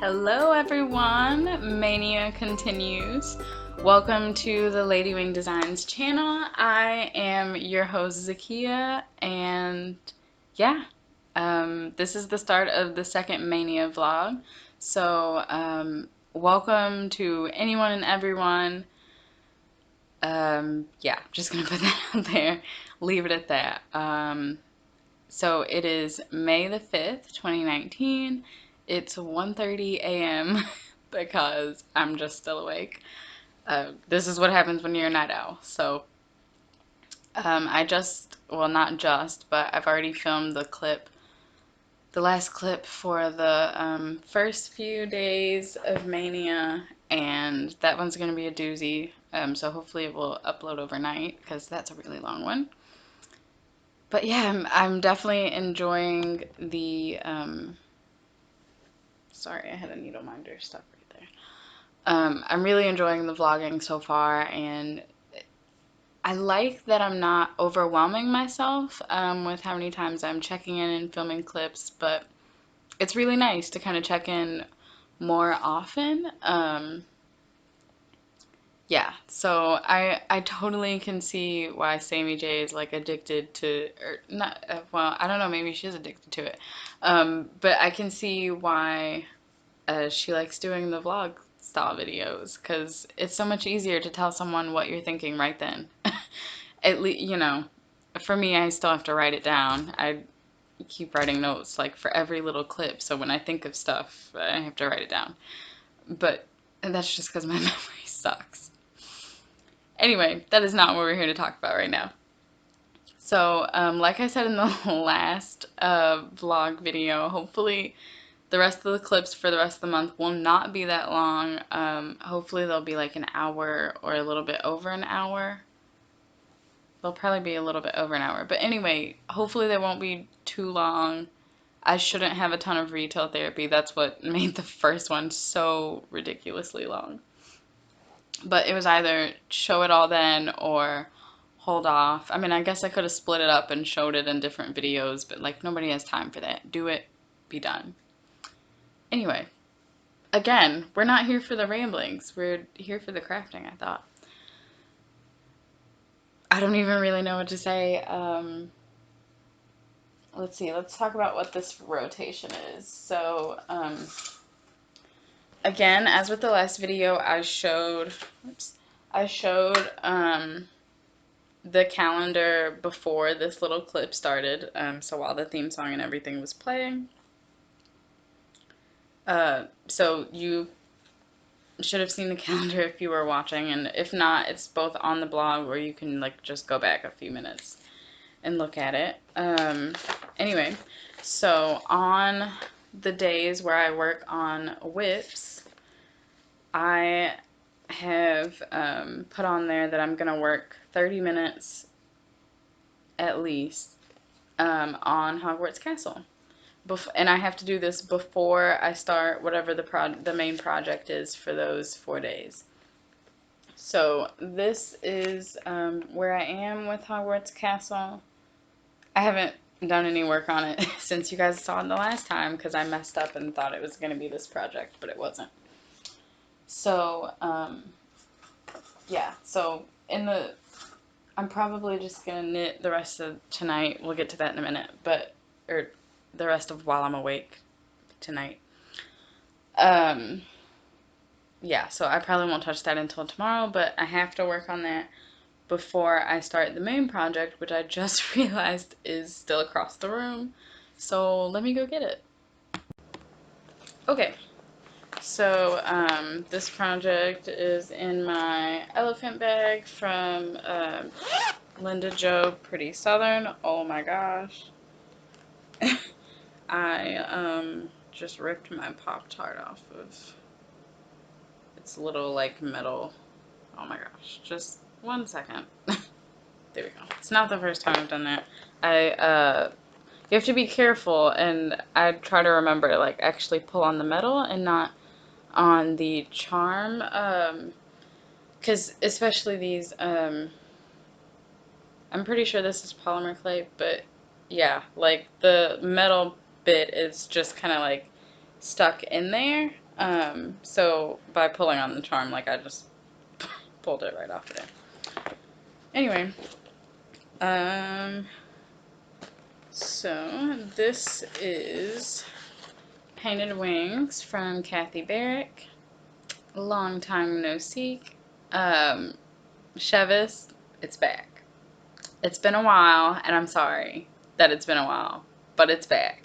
Hello everyone, Mania continues. Welcome to the Lady Wing Designs channel. I am your host Zakiya, and yeah, this is the start of the second Mania vlog. So welcome to anyone and everyone. Yeah, just gonna put that out there, leave it at that. So it is May the 5th, 2019. It's 1:30 a.m. because I'm just still awake. This is what happens when you're a night owl. So I just, well, not just, but I've already filmed the last clip for the first few days of Mania, and that one's going to be a doozy. So hopefully it will upload overnight because that's a really long one. But yeah, I'm definitely enjoying the, sorry, I had a needle minder stuck right there. I'm really enjoying the vlogging so far, and I like that I'm not overwhelming myself with how many times I'm checking in and filming clips, but it's really nice to kind of check in more often. Yeah, so I totally can see why Sammy J is like addicted to, or not, well, I don't know, maybe she's addicted to it. But I can see why she likes doing the vlog style videos, because it's so much easier to tell someone what you're thinking right then. At least, you know, for me, I still have to write it down. I keep writing notes like for every little clip, so when I think of stuff, I have to write it down. But that's just because my memory sucks. Anyway, that is not what we're here to talk about right now. So, like I said in the last vlog video, hopefully the rest of the clips for the rest of the month will not be that long. Hopefully they'll be like an hour or a little bit over an hour. They'll probably be a little bit over an hour. But anyway, hopefully they won't be too long. I shouldn't have a ton of retail therapy. That's what made the first one so ridiculously long. But it was either show it all then or hold off. I mean, I guess I could have split it up and showed it in different videos, but like nobody has time for that. Do it, be done. Anyway, again, we're not here for the ramblings. We're here for the crafting, I thought. I don't even really know what to say. Let's see. Let's talk about what this rotation is. So, again, as with the last video, I showed the calendar before this little clip started. So while the theme song and everything was playing. So you should have seen the calendar if you were watching, and if not, it's both on the blog or you can like just go back a few minutes and look at it. Anyway, so on the days where I work on whips, I have put on there that I'm gonna work 30 minutes at least on Hogwarts Castle. And I have to do this before I start whatever the main project is for those 4 days. So this is where I am with Hogwarts Castle. I haven't done any work on it since you guys saw it the last time because I messed up and thought it was going to be this project, but it wasn't. So, yeah, so I'm probably just going to knit the rest of tonight. We'll get to that in a minute, or the rest of while I'm awake tonight. Yeah, so I probably won't touch that until tomorrow, but I have to work on that before I start the main project, which I just realized is still across the room. So let me go get it. Okay, so this project is in my elephant bag from Linda Jo Pretty Southern. Oh my gosh. I just ripped my Pop-Tart off of its little like metal. Oh my gosh, just 1 second. There we go. It's not the first time I've done that. You have to be careful, and I try to remember to like actually pull on the metal and not on the charm, because especially these, I'm pretty sure this is polymer clay, but yeah, like the metal bit is just kind of like stuck in there. So by pulling on the charm, like I just pulled it right off of there. Anyway, so this is Painted Wings from Kathy Barrick. Long time no seek. Chevis, it's back. It's been a while, and I'm sorry that it's been a while, but it's back.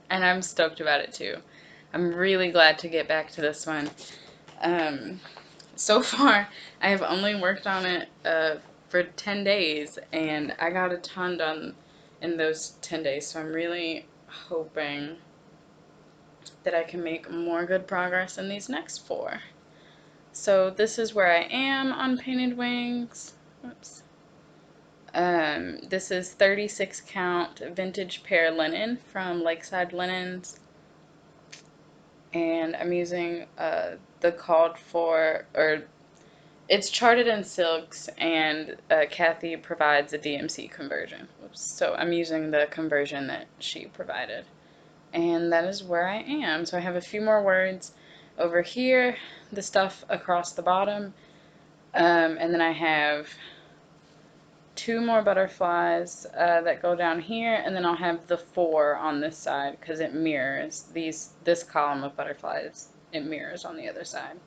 And I'm stoked about it too. I'm really glad to get back to this one. So far, I have only worked on it for 10 days, and I got a ton done in those 10 days, so I'm really hoping that I can make more good progress in these next 4. So this is where I am on Painted Wings. Whoops. This is 36 count vintage pear linen from Lakeside Linens, and I'm using the called for, or it's charted in silks, and Kathy provides a DMC conversion. Oops. So I'm using the conversion that she provided. And that is where I am. So I have a few more words over here, the stuff across the bottom, and then I have 2 more butterflies that go down here, and then I'll have the 4 on this side because it mirrors this column of butterflies. It mirrors on the other side.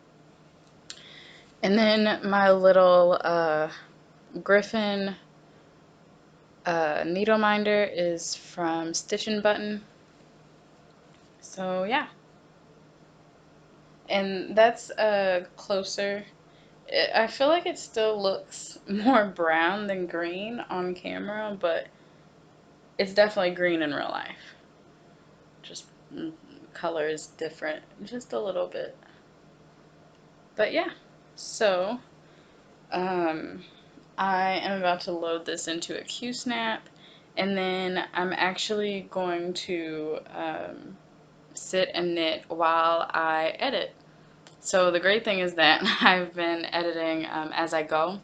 And then my little Griffin needle minder is from Stitch and Button. So yeah, and that's closer. I feel like it still looks more brown than green on camera, but it's definitely green in real life. Just color is different just a little bit. But yeah, so I am about to load this into a Q-snap, and then I'm actually going to sit and knit while I edit. So the great thing is that I've been editing as I go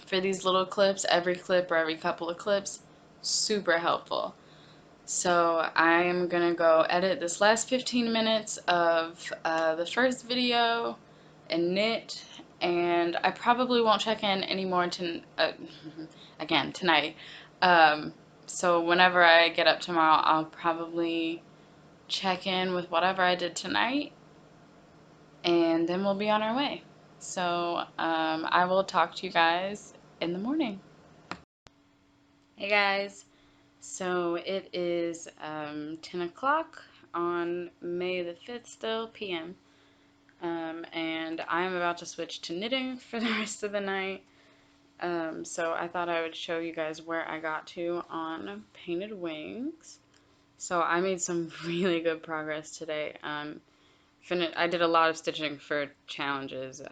for these little clips, every clip or every couple of clips, super helpful. So I am gonna go edit this last 15 minutes of the first video and knit, and I probably won't check in anymore again tonight. So whenever I get up tomorrow, I'll probably check in with whatever I did tonight, and then we'll be on our way. So I will talk to you guys in the morning. Hey guys, so it is 10 o'clock on May the 5th still, p.m. And I'm about to switch to knitting for the rest of the night. So I thought I would show you guys where I got to on Painted Wings. So I made some really good progress today. I did a lot of stitching for challenges.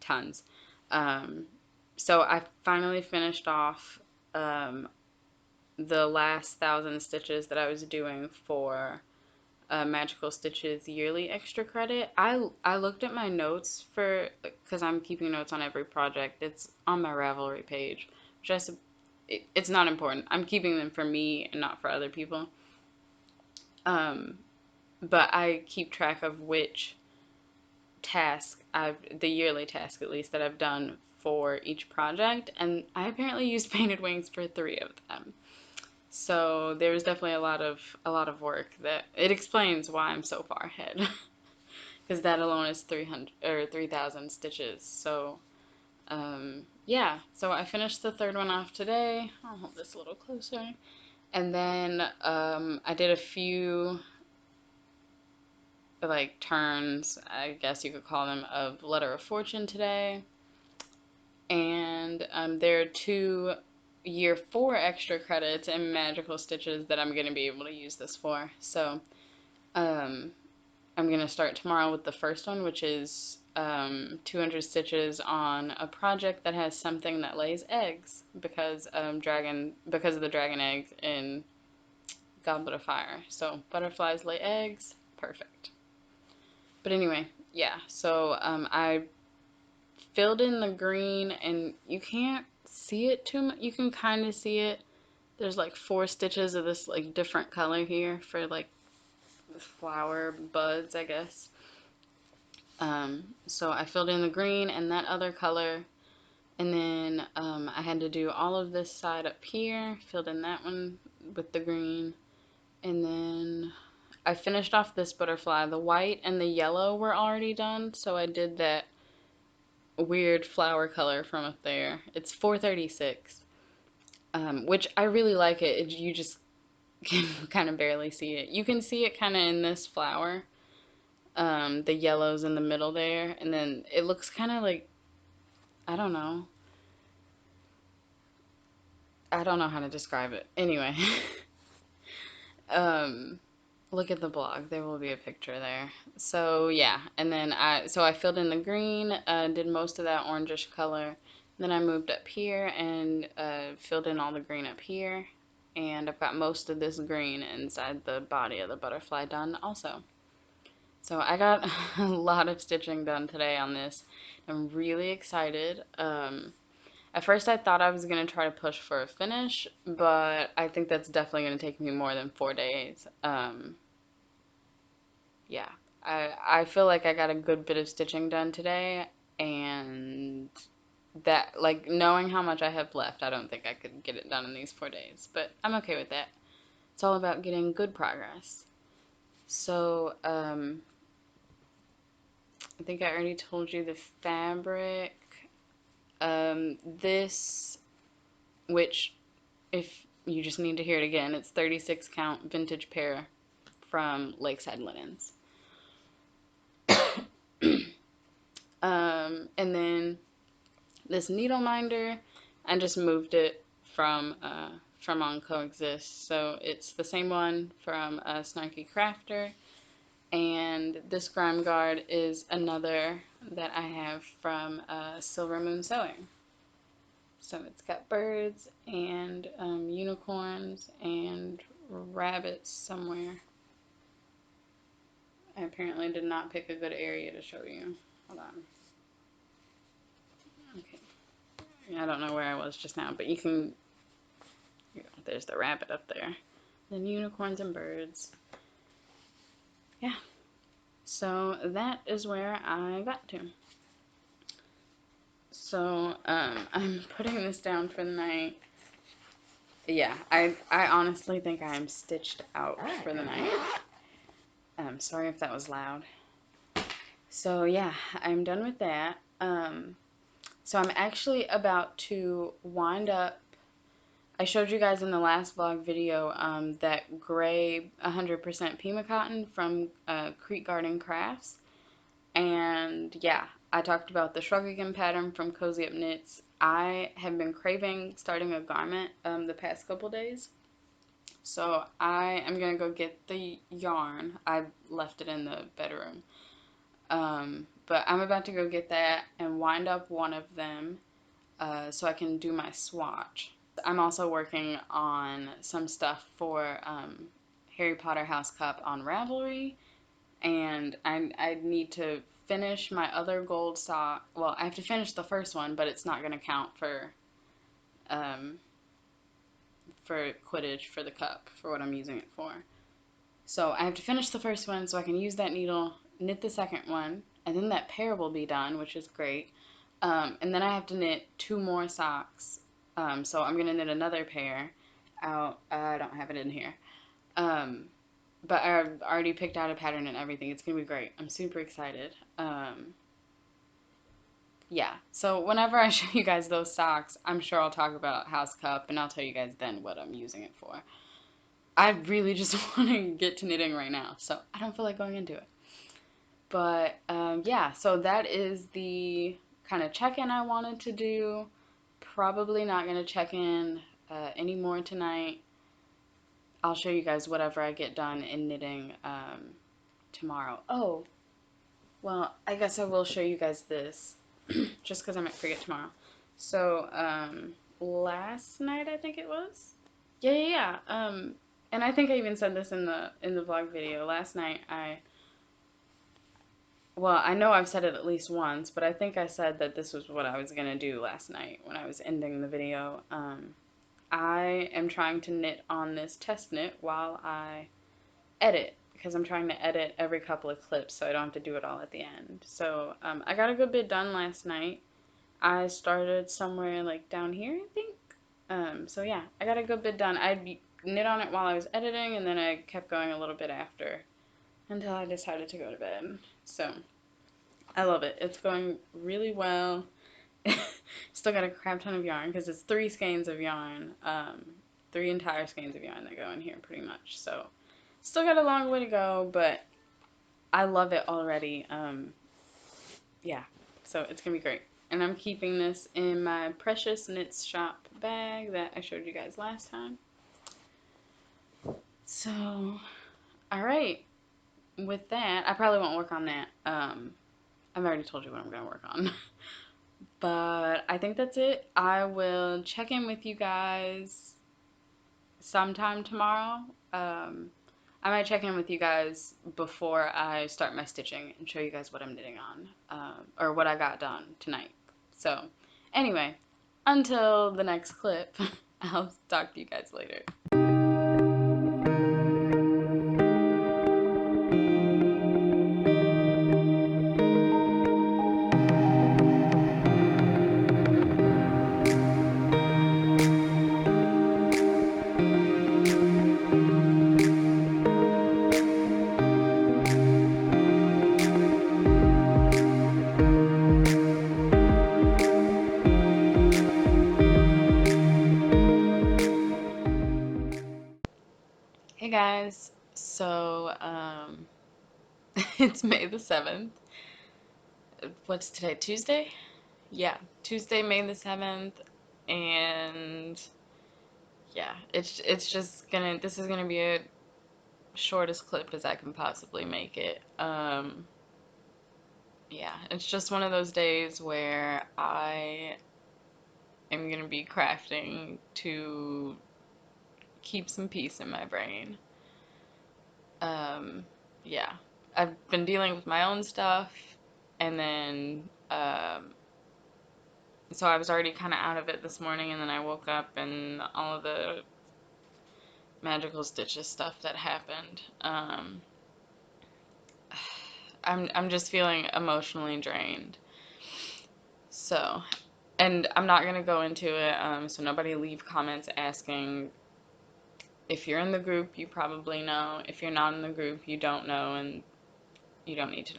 Tons. So I finally finished off the last 1,000 stitches that I was doing for Magical Stitches yearly extra credit. I looked at my notes because I'm keeping notes on every project. It's on my Ravelry page, which it's not important. I'm keeping them for me and not for other people. But I keep track of which the yearly task at least, that I've done for each project, and I apparently used Painted Wings for 3 of them. So there was definitely a lot of work. That it explains why I'm so far ahead, because that alone is 300 or 3,000 stitches. So yeah, so I finished the 3rd one off today. I'll hold this a little closer, and then I did a few like turns, I guess you could call them, of Letter of Fortune today, and there are 2 year 4 extra credits and Magical Stitches that I'm going to be able to use this for. So I'm going to start tomorrow with the first one, which is 200 stitches on a project that has something that lays eggs, because of the dragon eggs in Goblet of Fire. So butterflies lay eggs, perfect. But anyway, yeah, so I filled in the green, and you can't see it too much. You can kind of see it. There's like 4 stitches of this like different color here for like flower buds, I guess. So I filled in the green and that other color, and then I had to do all of this side up here, filled in that one with the green, and then I finished off this butterfly. The white and the yellow were already done, so I did that weird flower color from up there. It's 436, which I really like it. You just can kind of barely see it. You can see it kind of in this flower, the yellows in the middle there, and then it looks kind of like, I don't know. I don't know how to describe it. Anyway, um, look at the blog. There will be a picture there. So yeah, and then I filled in the green, did most of that orangish color. Then I moved up here and filled in all the green up here. And I've got most of this green inside the body of the butterfly done also. So I got a lot of stitching done today on this. I'm really excited. At first I thought I was going to try to push for a finish, but I think that's definitely going to take me more than 4 days. Yeah, I feel like I got a good bit of stitching done today, and that, like, knowing how much I have left, I don't think I could get it done in these 4 days, but I'm okay with that. It's all about getting good progress. So, I think I already told you the fabric. This, which, if you just need to hear it again, it's 36 count vintage pair from Lakeside Linens. And then this needle minder, I just moved it from on Coexist. So it's the same one from Snarky Crafter, and this grime guard is another that I have from Silver Moon Sewing. So it's got birds and unicorns and rabbits somewhere. I apparently did not pick a good area to show you. Hold on. Okay. I don't know where I was just now, but you can, there's the rabbit up there. Then unicorns and birds. Yeah. So that is where I got to. So I'm putting this down for the night. Yeah, I honestly think I am stitched out for the night. Sorry if that was loud. So yeah, I'm done with that. So I'm actually about to wind up. I showed you guys in the last vlog video that gray 100% Pima cotton from Creek Garden Crafts. And yeah, I talked about the Shrug Again pattern from Cozy Up Knits. I have been craving starting a garment the past couple days. So I am going to go get the yarn. I left it in the bedroom. But I'm about to go get that and wind up one of them so I can do my swatch. I'm also working on some stuff for Harry Potter House Cup on Ravelry, and I need to finish my other gold sock. Well, I have to finish the first one, but it's not going to count for Quidditch for the cup, for what I'm using it for. So I have to finish the first one so I can use that needle, knit the second one, and then that pair will be done, which is great. And then I have to knit 2 more socks. So I'm going to knit another pair out. I don't have it in here. But I've already picked out a pattern and everything. It's going to be great. I'm super excited. Yeah, so whenever I show you guys those socks, I'm sure I'll talk about House Cup, and I'll tell you guys then what I'm using it for. I really just want to get to knitting right now, so I don't feel like going into it. But yeah, so that is the kind of check-in I wanted to do. Probably not going to check in anymore tonight. I'll show you guys whatever I get done in knitting tomorrow. Oh, well, I guess I will show you guys this, just because I might forget tomorrow. So, last night, I think it was? Yeah. And I think I even said this in the vlog video. Last night, well, I know I've said it at least once, but I think I said that this was what I was going to do last night when I was ending the video. I am trying to knit on this test knit while I edit, because I'm trying to edit every couple of clips so I don't have to do it all at the end. So I got a good bit done last night. I started somewhere like down here, I think. So yeah, I got a good bit done. I knit on it while I was editing, and then I kept going a little bit after until I decided to go to bed. So I love it. It's going really well. Still got a crap ton of yarn because it's 3 skeins of yarn, 3 entire skeins of yarn that go in here pretty much. So still got a long way to go, but I love it already. Yeah, so it's gonna be great. And I'm keeping this in my Precious Knits Shop bag that I showed you guys last time. So, all right. With that, I probably won't work on that. I've already told you what I'm gonna work on. But I think that's it. I will check in with you guys sometime tomorrow. I might check in with you guys before I start my stitching and show you guys what I'm knitting on, or what I got done tonight. So, anyway, until the next clip, I'll talk to you guys later. Hey guys, so it's May the 7th. What's today? Tuesday? Yeah, Tuesday, May the 7th, and yeah, it's just gonna this is gonna be a shortest clip as I can possibly make it. Yeah, it's just one of those days where I am gonna be crafting to keep some peace in my brain. Um, yeah, I've been dealing with my own stuff, and then so I was already kind of out of it this morning, and then I woke up and all of the magical stitches stuff that happened. I'm just feeling emotionally drained. So, and I'm not gonna go into it. So nobody leave comments asking. If you're in the group, you probably know. If you're not in the group, you don't know, and you don't need to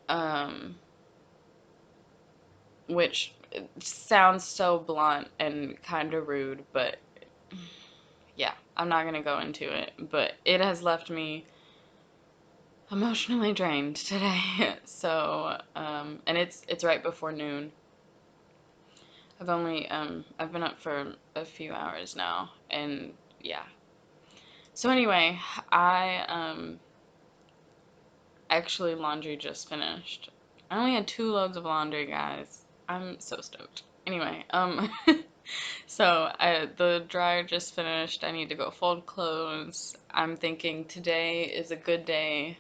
know. Which sounds so blunt and kind of rude, but yeah, I'm not gonna go into it. But it has left me emotionally drained today. So, and it's right before noon. I've been up for a few hours now, and yeah. So anyway, I actually laundry just finished. I only had 2 loads of laundry, guys. I'm so stoked. Anyway, so the dryer just finished. I need to go fold clothes. I'm thinking today is a good day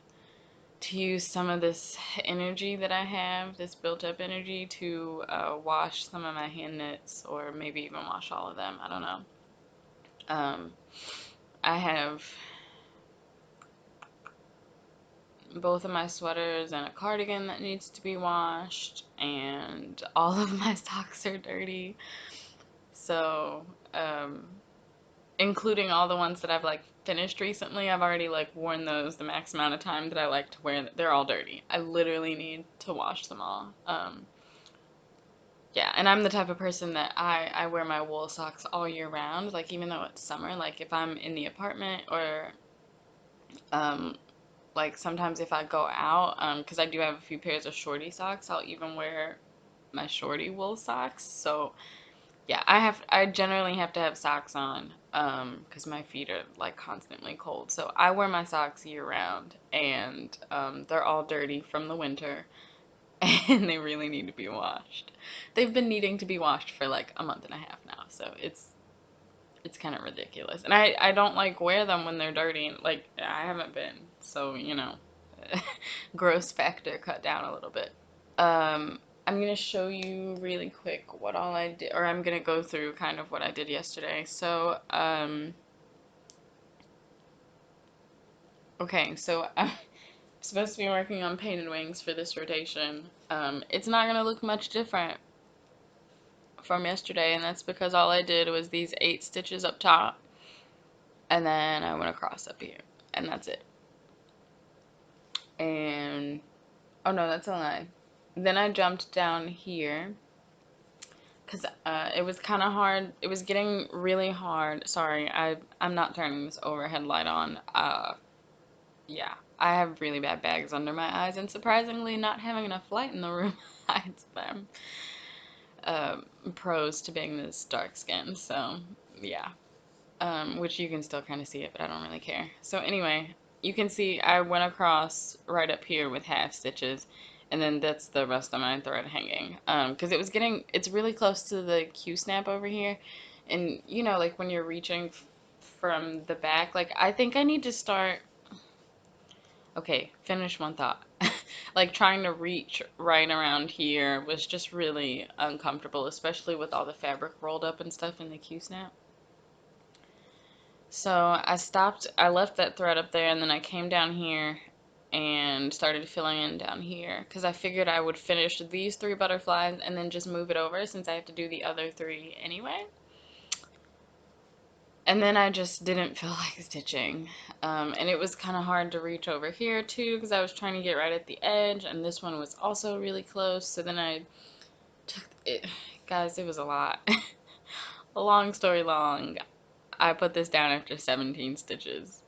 to use some of this energy that I have, this built up energy, to wash some of my hand knits, or maybe even wash all of them. I don't know. I have both of my sweaters and a cardigan that needs to be washed, and all of my socks are dirty. So, including all the ones that I've like finished recently, I've already like worn those the max amount of time that I like to wear. They're all dirty. I literally need to wash them all. Yeah, and I'm the type of person that I wear my wool socks all year round. Like even though it's summer, like if I'm in the apartment, or um like sometimes if I go out, because I do have a few pairs of shorty socks, I'll even wear my shorty wool socks. So yeah, I generally have to have socks on, because my feet are like constantly cold. So I wear my socks year round, and they're all dirty from the winter, and they really need to be washed. They've been needing to be washed for like a month and a half now, so it's kind of ridiculous. And I don't like wear them when they're dirty. Like I haven't been, so you know, gross factor cut down a little bit. I'm gonna show you really quick what all I did, or I'm gonna go through kind of what I did yesterday. So, Okay, so I'm supposed to be working on painted wings for this rotation. It's not gonna look much different from yesterday, and that's because all I did was these 8 stitches up top, and then I went across up here, and that's it. And oh no, that's a lie. Then I jumped down here because it was kind of hard. It was getting really hard. Sorry, I'm not turning this overhead light on. Yeah, I have really bad bags under my eyes, and surprisingly, not having enough light in the room hides them. Pros to being this dark skin, so yeah. Which you can still kind of see it, but I don't really care. So anyway, you can see I went across right up here with half stitches, and then that's the rest of my thread hanging. Because it's really close to the Q-snap over here, and you know, like when you're reaching from the back, like I think I need to start. Okay, finish one thought. Like trying to reach right around here was just really uncomfortable, especially with all the fabric rolled up and stuff in the Q-snap. So I left that thread up there, and then I came down here and started filling in down here because I figured I would finish these 3 butterflies and then just move it over since I have to do the other 3 anyway. And then I just didn't feel like stitching. And it was kind of hard to reach over here too because I was trying to get right at the edge, and this one was also really close. So then I took it. Guys, it was a lot. A long story long, I put this down after 17 stitches.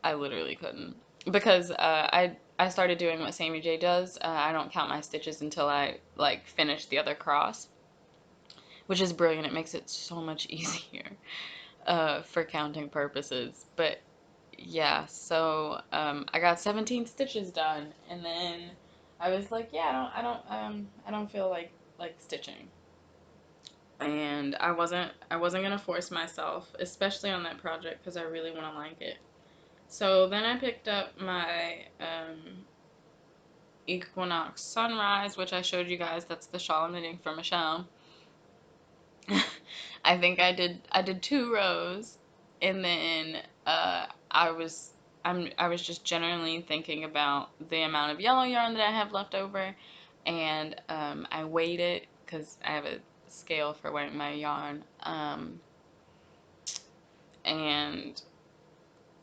I literally couldn't. Because I started doing what Sammy J does. I don't count my stitches until I like finish the other cross, which is brilliant. It makes it so much easier for counting purposes. But yeah, so I got 17 stitches done, and then I was like, yeah, I don't feel like stitching. And I wasn't gonna force myself, especially on that project, because I really want to like it. So then I picked up my Equinox Sunrise, which I showed you guys. That's the shawl I'm knitting for Michelle. I think I did 2 rows, and then I was just generally thinking about the amount of yellow yarn that I have left over, and I weighed it because I have a scale for weighing my yarn, and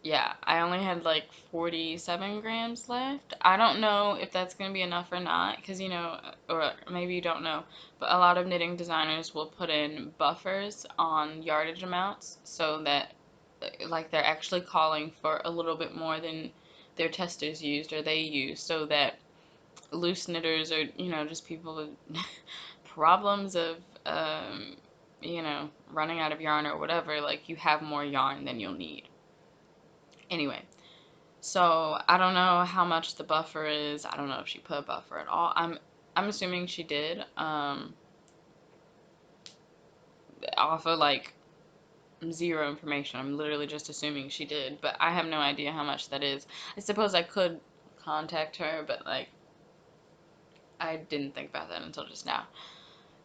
yeah, I only had like 47 grams left. I don't know if that's going to be enough or not, because, you know, or maybe you don't know, but a lot of knitting designers will put in buffers on yardage amounts so that, like, they're actually calling for a little bit more than their testers used or they used, so that loose knitters or, you know, just people with problems of, you know, running out of yarn or whatever, like, you have more yarn than you'll need. Anyway, so I don't know how much the buffer is. I don't know if she put a buffer at all. I'm assuming she did. Off of like zero information. I'm literally just assuming she did, but I have no idea how much that is. I suppose I could contact her, but like I didn't think about that until just now.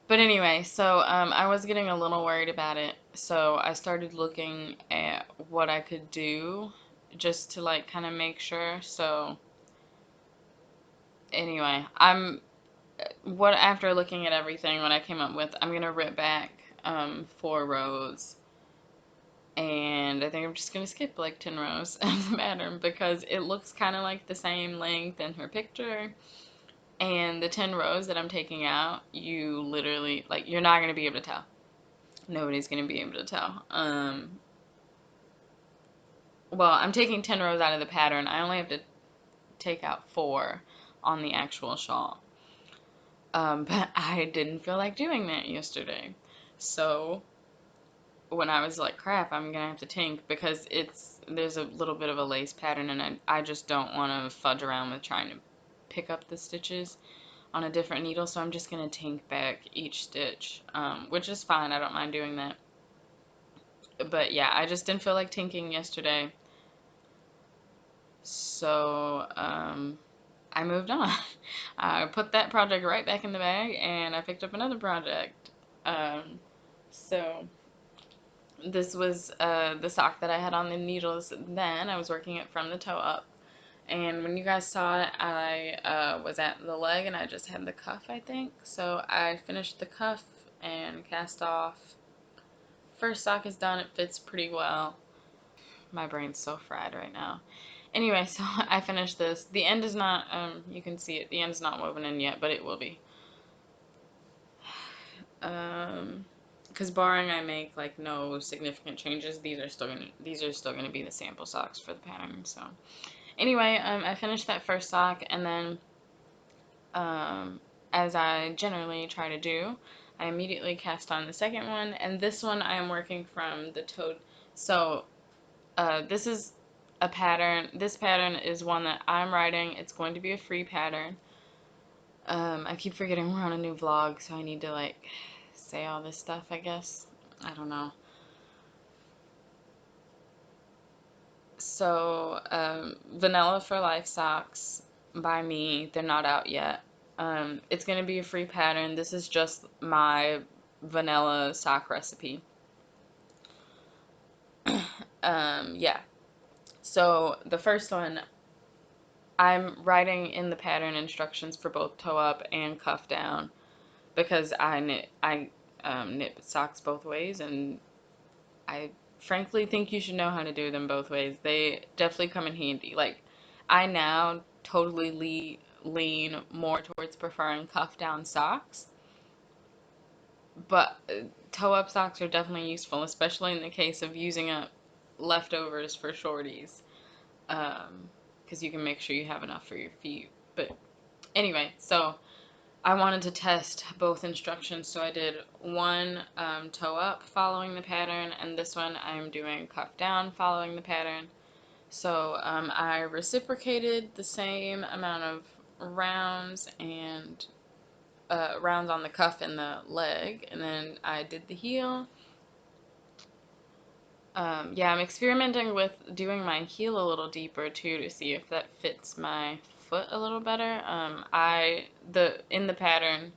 But anyway, so I was getting a little worried about it, so I started looking at what I could do just to like kind of make sure. So anyway, after looking at everything, what I came up with, I'm gonna rip back 4 rows, and I think I'm just gonna skip like 10 rows of the pattern because it looks kind of like the same length in her picture, and the 10 rows that I'm taking out, you literally, like, you're not gonna be able to tell. Nobody's gonna be able to tell. Well, I'm taking 10 rows out of the pattern. I only have to take out 4 on the actual shawl. But I didn't feel like doing that yesterday. So when I was like, crap, I'm gonna have to tink because there's a little bit of a lace pattern, and I just don't want to fudge around with trying to pick up the stitches on a different needle, so I'm just gonna tink back each stitch, which is fine. I don't mind doing that. But yeah, I just didn't feel like tinking yesterday, so I moved on. I put that project right back in the bag, and I picked up another project. So this was the sock that I had on the needles then. I was working it from the toe up. And when you guys saw it, I was at the leg and I just had the cuff, I think. So I finished the cuff and cast off. First sock is done. It fits pretty well. My brain's so fried right now. Anyway, so I finished this. The end is not, you can see it. The end's not woven in yet, but it will be. Because barring I make like no significant changes, these are still gonna be the sample socks for the pattern. So anyway, I finished that first sock, and then as I generally try to do, I immediately cast on the second one, and this one I am working from the toad. So this is a pattern. This pattern is one that I'm writing. It's going to be a free pattern. I keep forgetting we're on a new vlog, so I need to like say all this stuff, I guess. I don't know. So, Vanilla for Life socks by me. They're not out yet. It's going to be a free pattern. This is just my vanilla sock recipe. Yeah. So, the first one, I'm writing in the pattern instructions for both toe up and cuff down because I knit socks both ways, and I frankly think you should know how to do them both ways. They definitely come in handy. Like, I now totally lean more towards preferring cuff down socks, but toe up socks are definitely useful, especially in the case of using up leftovers for shorties, because you can make sure you have enough for your feet. But anyway, so I wanted to test both instructions, so I did one toe up following the pattern, and this one I'm doing cuff down following the pattern. So I reciprocated the same amount of rounds and rounds on the cuff and the leg, and then I did the heel. Yeah, I'm experimenting with doing my heel a little deeper too to see if that fits my foot a little better. In the pattern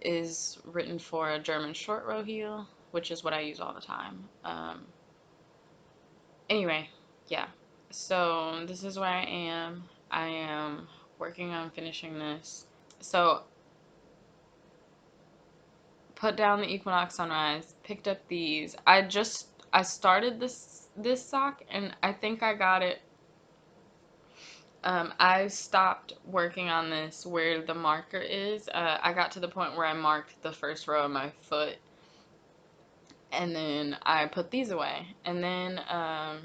is written for a German short row heel, which is what I use all the time. Anyway, yeah. So this is where I am. I am working on finishing this. So put down the Equinox Sunrise, picked up these. I started this sock and I think I got it. I stopped working on this where the marker is. I got to the point where I marked the first row of my foot, and then I put these away. And then I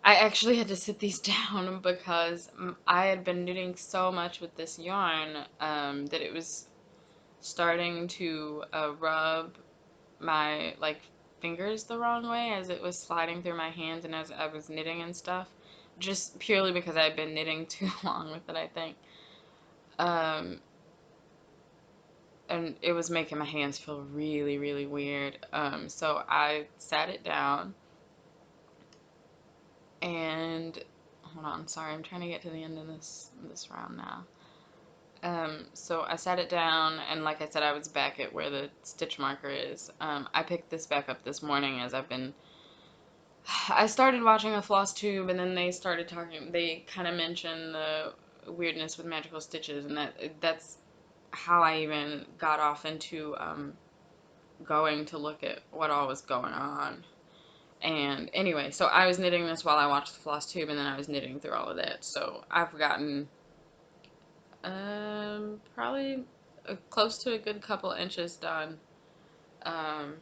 actually had to sit these down because I had been knitting so much with this yarn that it was starting to rub my like fingers the wrong way as it was sliding through my hands and as I was knitting and stuff, just purely because I'd been knitting too long with it, I think. Um, and it was making my hands feel really weird. So I sat it down and hold on, sorry, I'm trying to get to the end of this round now. So I sat it down, and like I said, I was back at where the stitch marker is. I picked this back up this morning as I started watching a floss tube, and then they kind of mentioned the weirdness with magical stitches, and that's how I even got off into going to look at what all was going on. And anyway, so I was knitting this while I watched the floss tube, and then I was knitting through all of that. So I've gotten probably close to a good couple inches done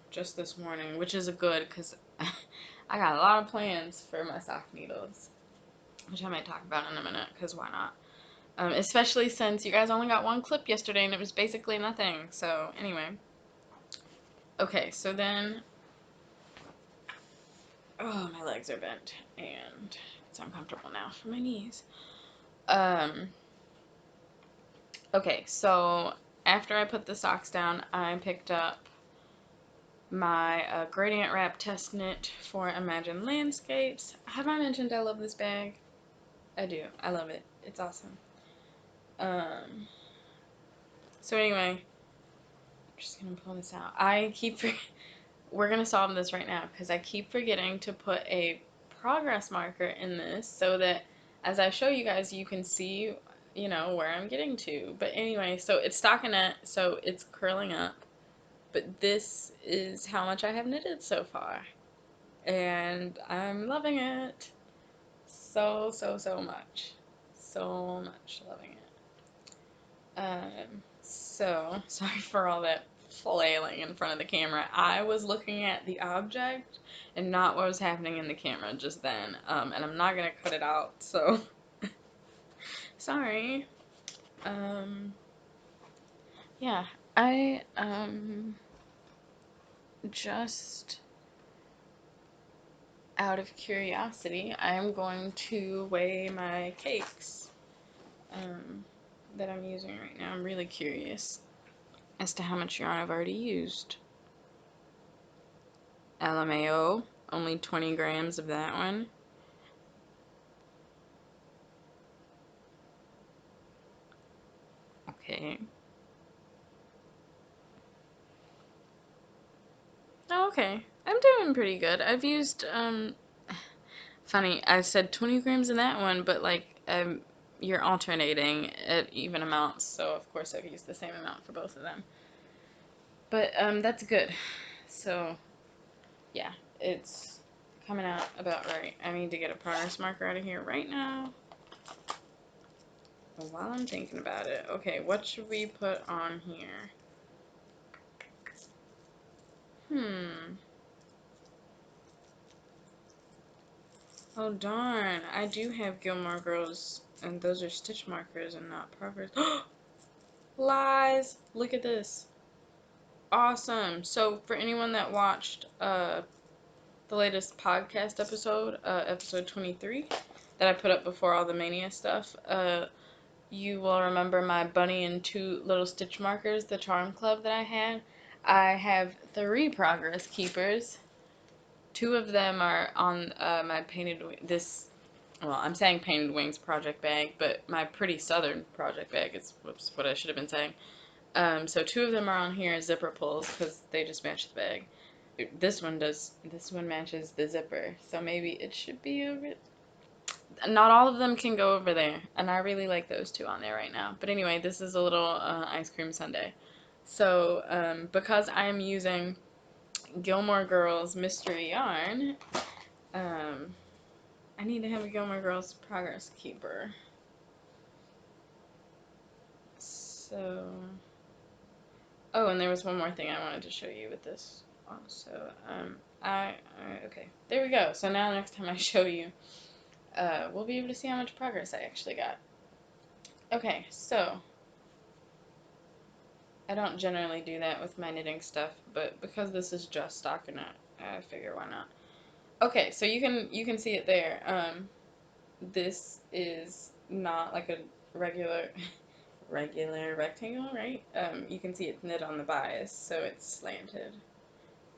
just this morning, which is a good because I got a lot of plans for my sock needles, which I might talk about in a minute because why not? Especially since you guys only got one clip yesterday and it was basically nothing. So anyway, okay, so then, oh, my legs are bent and it's uncomfortable now for my knees. Okay, so after I put the socks down, I picked up my gradient wrap test knit for Imagine Landscapes. Have I mentioned I love this bag? I do. I love it. It's awesome. So anyway, I'm just gonna pull this out. We're gonna solve this right now because I keep forgetting to put a progress marker in this so that as I show you guys, you can see, you know, where I'm getting to. But anyway, so it's stockinette, so it's curling up. But this is how much I have knitted so far. And I'm loving it. So, so, so much. So much loving it. So, sorry for all that flailing in front of the camera. I was looking at the object and not what was happening in the camera just then. And I'm not gonna cut it out, so sorry. Um, yeah, I, just out of curiosity, I am going to weigh my cakes, um, that I'm using right now. I'm really curious as to how much yarn I've already used. LMAO, only 20 grams of that one. Okay. Oh, okay. I'm doing pretty good. I've used, funny, I said 20 grams in that one, but like, you're alternating at even amounts, so of course I've used the same amount for both of them. But, that's good. So, yeah, it's coming out about right. I need to get a progress marker out of here right now. While I'm thinking about it. Okay, what should we put on here? Oh darn, I do have Gilmore Girls, and those are stitch markers and not progress. Lies! Look at this. Awesome. So for anyone that watched the latest podcast episode, episode 23, that I put up before all the Mania stuff, you will remember my bunny and two little stitch markers, the charm club that I had. I have 3 progress keepers. 2 of them are on my painted well, I'm saying painted wings project bag, but my pretty southern project bag is what I should have been saying. So 2 of them are on here as zipper pulls because they just match the bag. This one does. This one matches the zipper, so maybe it should be over. Not all of them can go over there, and I really like those 2 on there right now. But anyway, this is a little ice cream sundae. So because I'm using Gilmore Girls mystery yarn, I need to have a Gilmore Girls progress keeper. So, oh, and there was one more thing I wanted to show you with this also. Okay, there we go. So now next time I show you, we'll be able to see how much progress I actually got. Okay, so I don't generally do that with my knitting stuff, but because this is just stockinette, I figure why not. Okay, so you can see it there. This is not like a regular regular rectangle, right? You can see it's knit on the bias, so it's slanted,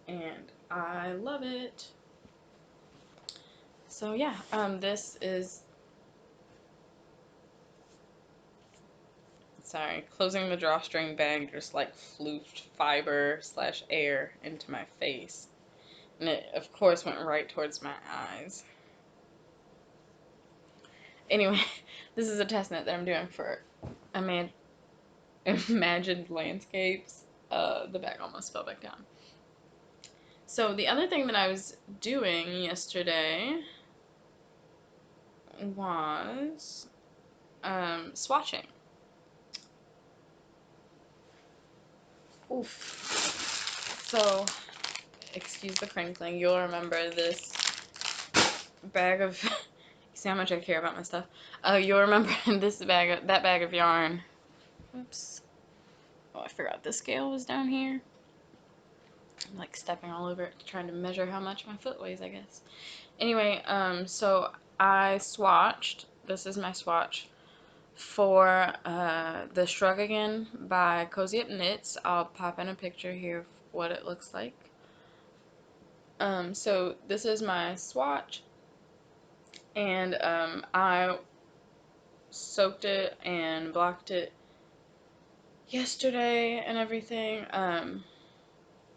and I love it. So yeah, this is, sorry, closing the drawstring bag just like floofed fiber slash air into my face, and it of course went right towards my eyes. Anyway, this is a test knit that I'm doing for imagined landscapes. The bag almost fell back down. So the other thing that I was doing yesterday was swatching. Oof. So, excuse the crinkling. You'll remember this bag of. You see how much I care about my stuff. You'll remember that bag of yarn. Oops. Oh, I forgot the scale was down here. I'm like stepping all over it, trying to measure how much my foot weighs, I guess. Anyway, so I swatched. This is my swatch for the Shrug Again by Cozy Up Knits. I'll pop in a picture here of what it looks like. So this is my swatch, and I soaked it and blocked it yesterday and everything.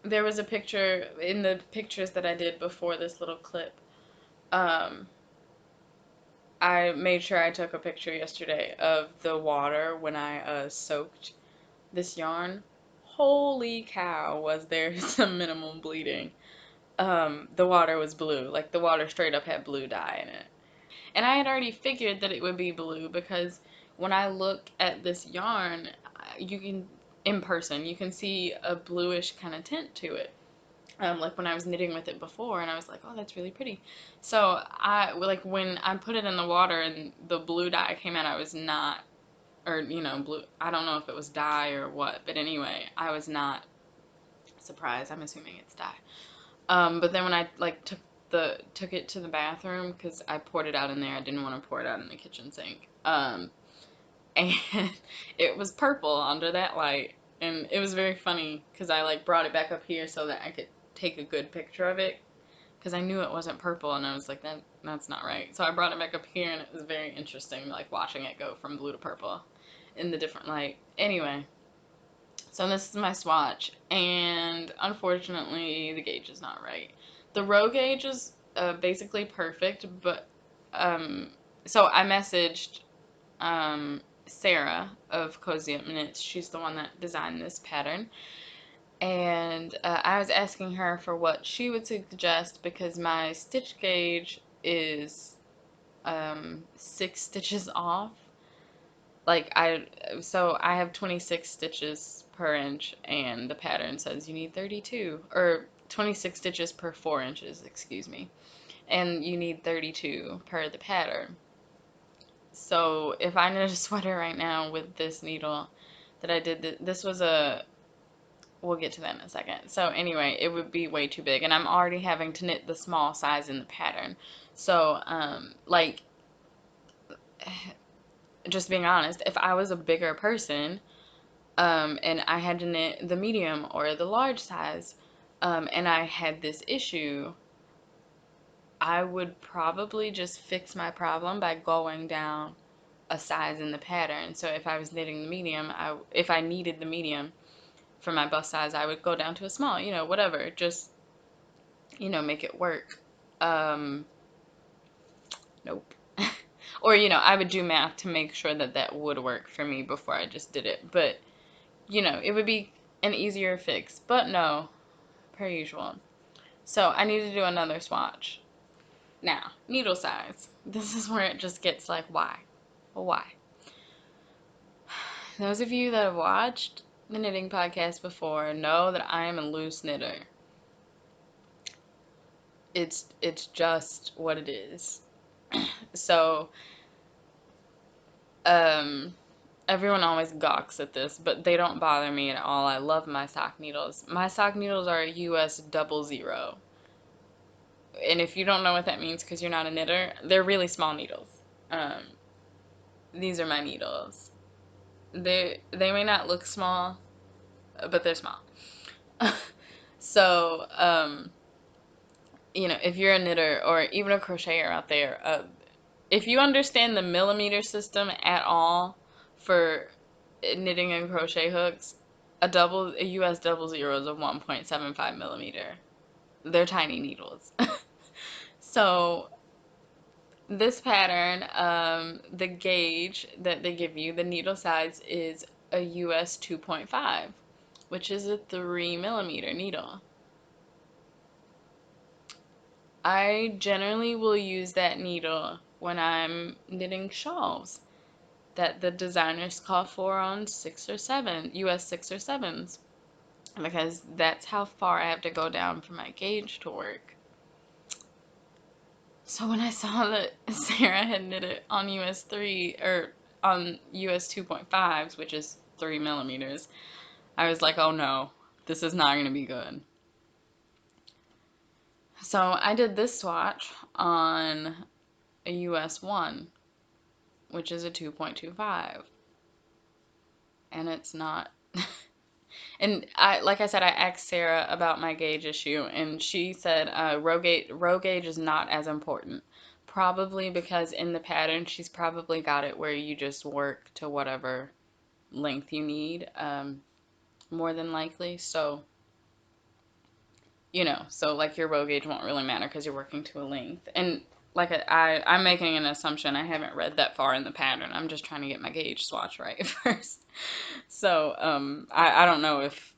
There was a picture in the pictures that I did before this little clip. Um, I made sure I took a picture yesterday of the water when I soaked this yarn. Holy cow, was there some minimum bleeding. The water was blue. Like the water straight up had blue dye in it. And I had already figured that it would be blue because when I look at this yarn, you can, in person, you can see a bluish kind of tint to it. Like when I was knitting with it before, and I was like, oh, that's really pretty. So like when I put it in the water and the blue dye came out, I was not, or blue. I don't know if it was dye or what, but anyway, I was not surprised. I'm assuming it's dye. But then when I like took it to the bathroom because I poured it out in there, I didn't want to pour it out in the kitchen sink. And it was purple under that light, and it was very funny because I like brought it back up here so that I could take a good picture of it because I knew it wasn't purple, and I was like, that's not right. So I brought it back up here, and it was very interesting, like watching it go from blue to purple in the different light. Anyway, so this is my swatch, and unfortunately, the gauge is not right. The row gauge is basically perfect, but so I messaged Sarah of Cozy Up Knits. She's the one that designed this pattern, and I was asking her for what she would suggest because my stitch gauge is 6 stitches off. Like so I have 26 stitches per inch, and the pattern says you need 32, or 26 stitches per 4 inches, excuse me, and you need 32 per the pattern. So if I knit a sweater right now with this needle that I did, this was we'll get to that in a second. So anyway, it would be way too big, and I'm already having to knit the small size in the pattern. So like, just being honest, if I was a bigger person, and I had to knit the medium or the large size, and I had this issue, I would probably just fix my problem by going down a size in the pattern. So if I was knitting the medium, if I needed the medium for my bust size, I would go down to a small, whatever, just, make it work. Nope. Or, I would do math to make sure that that would work for me before I just did it. But, it would be an easier fix. But no, per usual. So I need to do another swatch. Now, needle size. This is where it just gets like, why? Well, why? Those of you that have watched the knitting podcast before know that I am a loose knitter. It's just what it is. So, um, everyone always gawks at this, but they don't bother me at all. I love my sock needles. My sock needles are US 00. And if you don't know what that means because you're not a knitter, they're really small needles. Um, these are my needles. They may not look small, but they're small. So, if you're a knitter or even a crocheter out there, if you understand the millimeter system at all for knitting and crochet hooks, a US 00 is a 1.75 millimeter. They're tiny needles. So this pattern, the gauge that they give you, the needle size is a US 2.5, which is a 3 millimeter needle. I generally will use that needle when I'm knitting shawls that the designers call for on 6 or 7, US 6 or 7s, because that's how far I have to go down for my gauge to work. So when I saw that Sarah had knit it on US 3, or on US 2.5s, which is 3 millimeters, I was like, oh no, this is not going to be good. So I did this swatch on a US 1, which is a 2.25, and it's not. And like I said, I asked Sarah about my gauge issue, and she said row gauge is not as important. Probably because in the pattern, she's probably got it where you just work to whatever length you need, more than likely. So, so like your row gauge won't really matter because you're working to a length. And like I'm making an assumption. I haven't read that far in the pattern. I'm just trying to get my gauge swatch right first. So I don't know if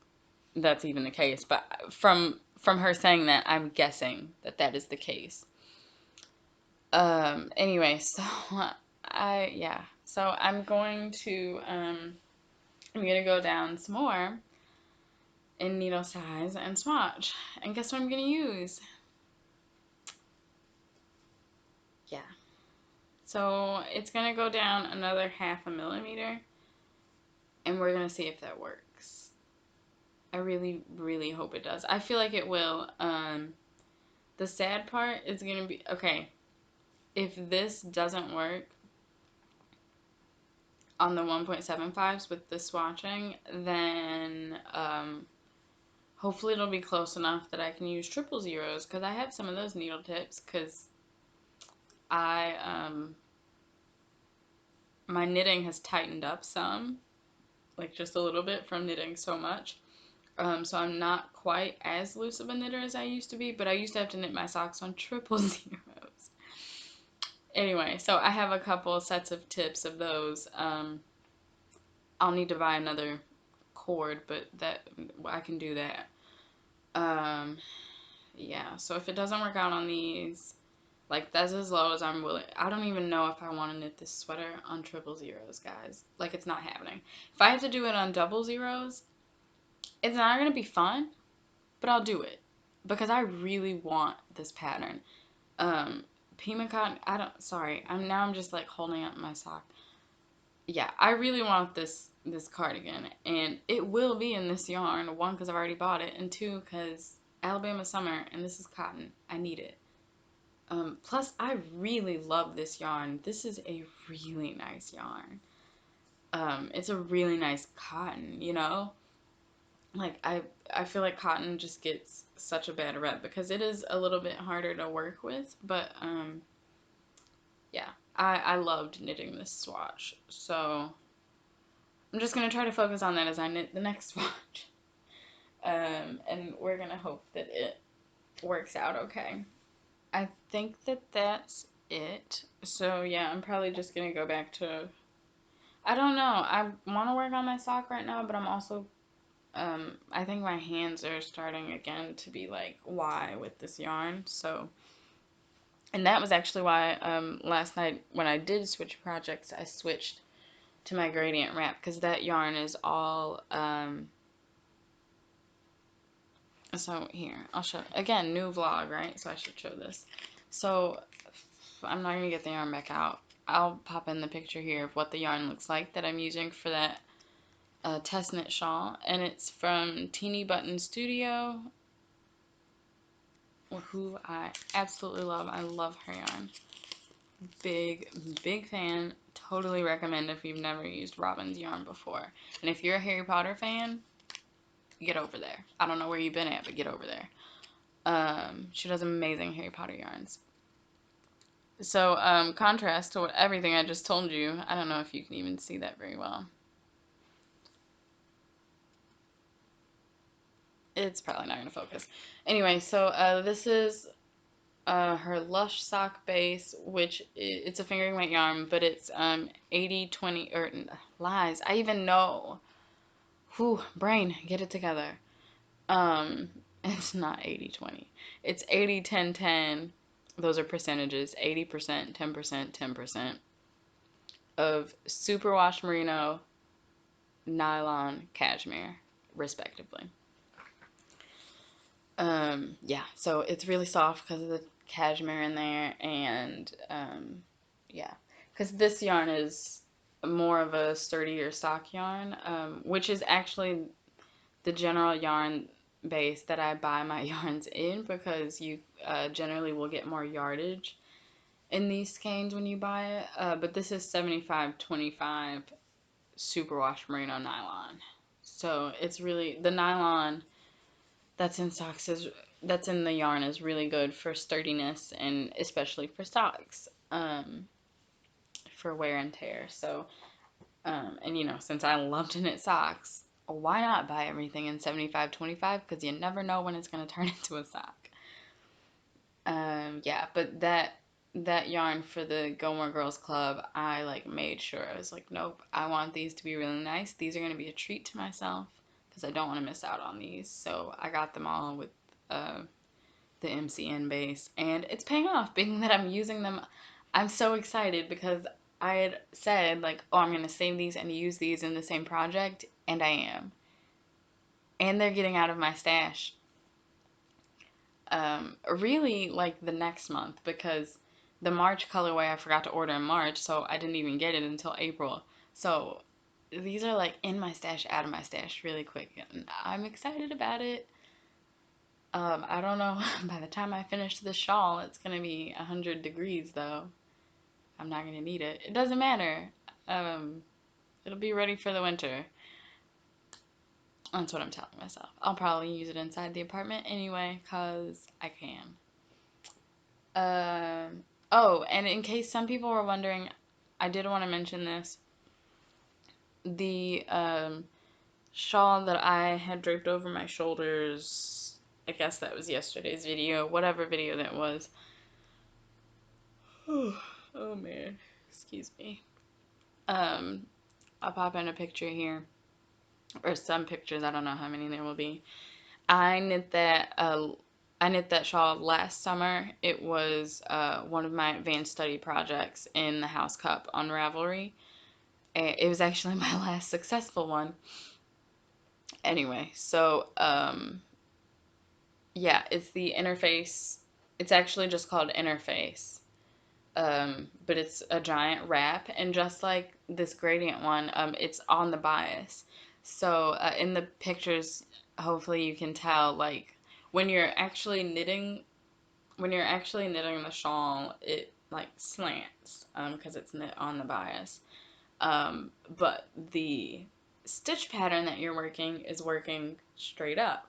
that's even the case, but from her saying that, I'm guessing that that is the case. Anyway, so yeah. So I'm gonna go down some more in needle size and swatch. And guess what I'm gonna use? Yeah. So it's gonna go down another 0.5 millimeter, and we're gonna see if that works. I really, really hope it does. I feel like it will. The sad part is gonna be, okay, if this doesn't work on the 1.75s with the swatching, then hopefully it'll be close enough that I can use 000s, because I have some of those needle tips, because I my knitting has tightened up some, like just a little bit from knitting so much. So I'm not quite as loose of a knitter as I used to be, but I used to have to knit my socks on 000s. Anyway, so I have a couple sets of tips of those. I'll need to buy another cord, but that I can do that. Um, yeah, so if it doesn't work out on these, like that's as low as I'm willing. I don't even know if I want to knit this sweater on 000s, guys. Like it's not happening. If I have to do it on 000s, it's not gonna be fun, but I'll do it because I really want this pattern. Pima cotton. I don't. Sorry. I'm just like holding up my sock. Yeah, I really want this cardigan, and it will be in this yarn. One, because I've already bought it, and two, because Alabama summer, and this is cotton. I need it. Plus, I really love this yarn. This is a really nice yarn. It's a really nice cotton, you know? Like, I feel like cotton just gets such a bad rep because it is a little bit harder to work with, but, yeah. I loved knitting this swatch, so I'm just going to try to focus on that as I knit the next swatch. And we're going to hope that it works out okay. I think that that's it. So yeah, I'm probably just gonna go back to. I don't know. I want to work on my sock right now, but I'm also. I think my hands are starting again to be like, why with this yarn? So, and that was actually why last night when I did switch projects, I switched to my gradient wrap because that yarn is all. So here, I'll show again, new vlog, right? So I should show this. So I'm not gonna get the yarn back out. I'll pop in the picture here of what the yarn looks like that I'm using for that test knit shawl, and it's from Teeny Button Studio, who I absolutely love. I love her yarn. Big fan. Totally recommend if you've never used Robin's yarn before. And if you're a Harry Potter fan, get over there. I don't know where you've been at, but get over there. She does amazing Harry Potter yarns. So, contrast to everything I just told you, I don't know if you can even see that very well. It's probably not going to focus. Anyway, so this is her Lush sock base, which it's a fingering weight yarn, but it's 80-20, or lies. I even know. Whew, brain, get it together. It's not 80-20. It's 80-10-10. Those are percentages. 80%, 10%, 10% of superwash merino, nylon, cashmere, respectively. Yeah, so it's really soft because of the cashmere in there, and yeah, because this yarn is more of a sturdier sock yarn, which is actually the general yarn base that I buy my yarns in, because you generally will get more yardage in these skeins when you buy it, but this is 75-25 superwash merino nylon. So it's really, the nylon that's in socks is that's in the yarn is really good for sturdiness, and especially for socks, for wear and tear. So and you know, since I love to knit socks, why not buy everything in 75-25, because you never know when it's going to turn into a sock. Yeah, but that yarn for the Gilmore Girls Club, I like made sure. I was like, nope, I want these to be really nice. These are going to be a treat to myself because I don't want to miss out on these. So I got them all with uh, the MCN base, and it's paying off being that I'm using them. I'm so excited because I had said, like, oh, I'm going to save these and use these in the same project, and I am. And they're getting out of my stash really like the next month because the March colorway I forgot to order in March, so I didn't even get it until April. So these are like in my stash, out of my stash really quick, and I'm excited about it. I don't know, by the time I finish this shawl, it's gonna be 100 degrees though. I'm not gonna need it. It doesn't matter. Um, it'll be ready for the winter. That's what I'm telling myself. I'll probably use it inside the apartment anyway, cause I can. Oh, and in case some people were wondering, I did want to mention this. The shawl that I had draped over my shoulders, I guess that was yesterday's video, whatever video that was. Oh man, excuse me. Um, I'll pop in a picture here, or some pictures. I don't know how many there will be. I knit that. I knit that shawl last summer. It was one of my advanced study projects in the House Cup on Ravelry. It was actually my last successful one. Anyway, so yeah, it's the interface. It's actually just called interface. But it's a giant wrap, and just like this gradient one, it's on the bias. So in the pictures, hopefully you can tell, like when you're actually knitting, the shawl, it like slants, because it's knit on the bias. But the stitch pattern that you're working is working straight up.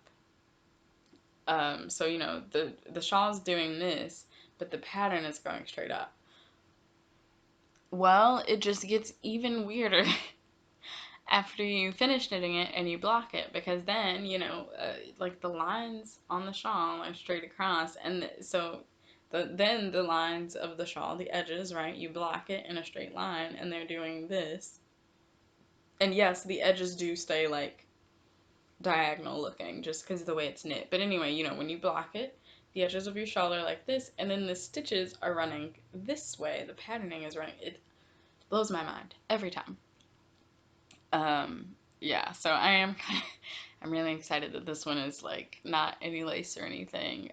So the shawl's doing this, but the pattern is going straight up. Well, it just gets even weirder after you finish knitting it and you block it, because then like the lines on the shawl are straight across, and so then the lines of the shawl, the edges, right? You block it in a straight line, and they're doing this. And yes, the edges do stay like diagonal looking just because of the way it's knit. But anyway, when you block it, the edges of your shawl are like this, and then the stitches are running this way. The patterning is running. It blows my mind every time. Yeah, so I'm really excited that this one is like not any lace or anything.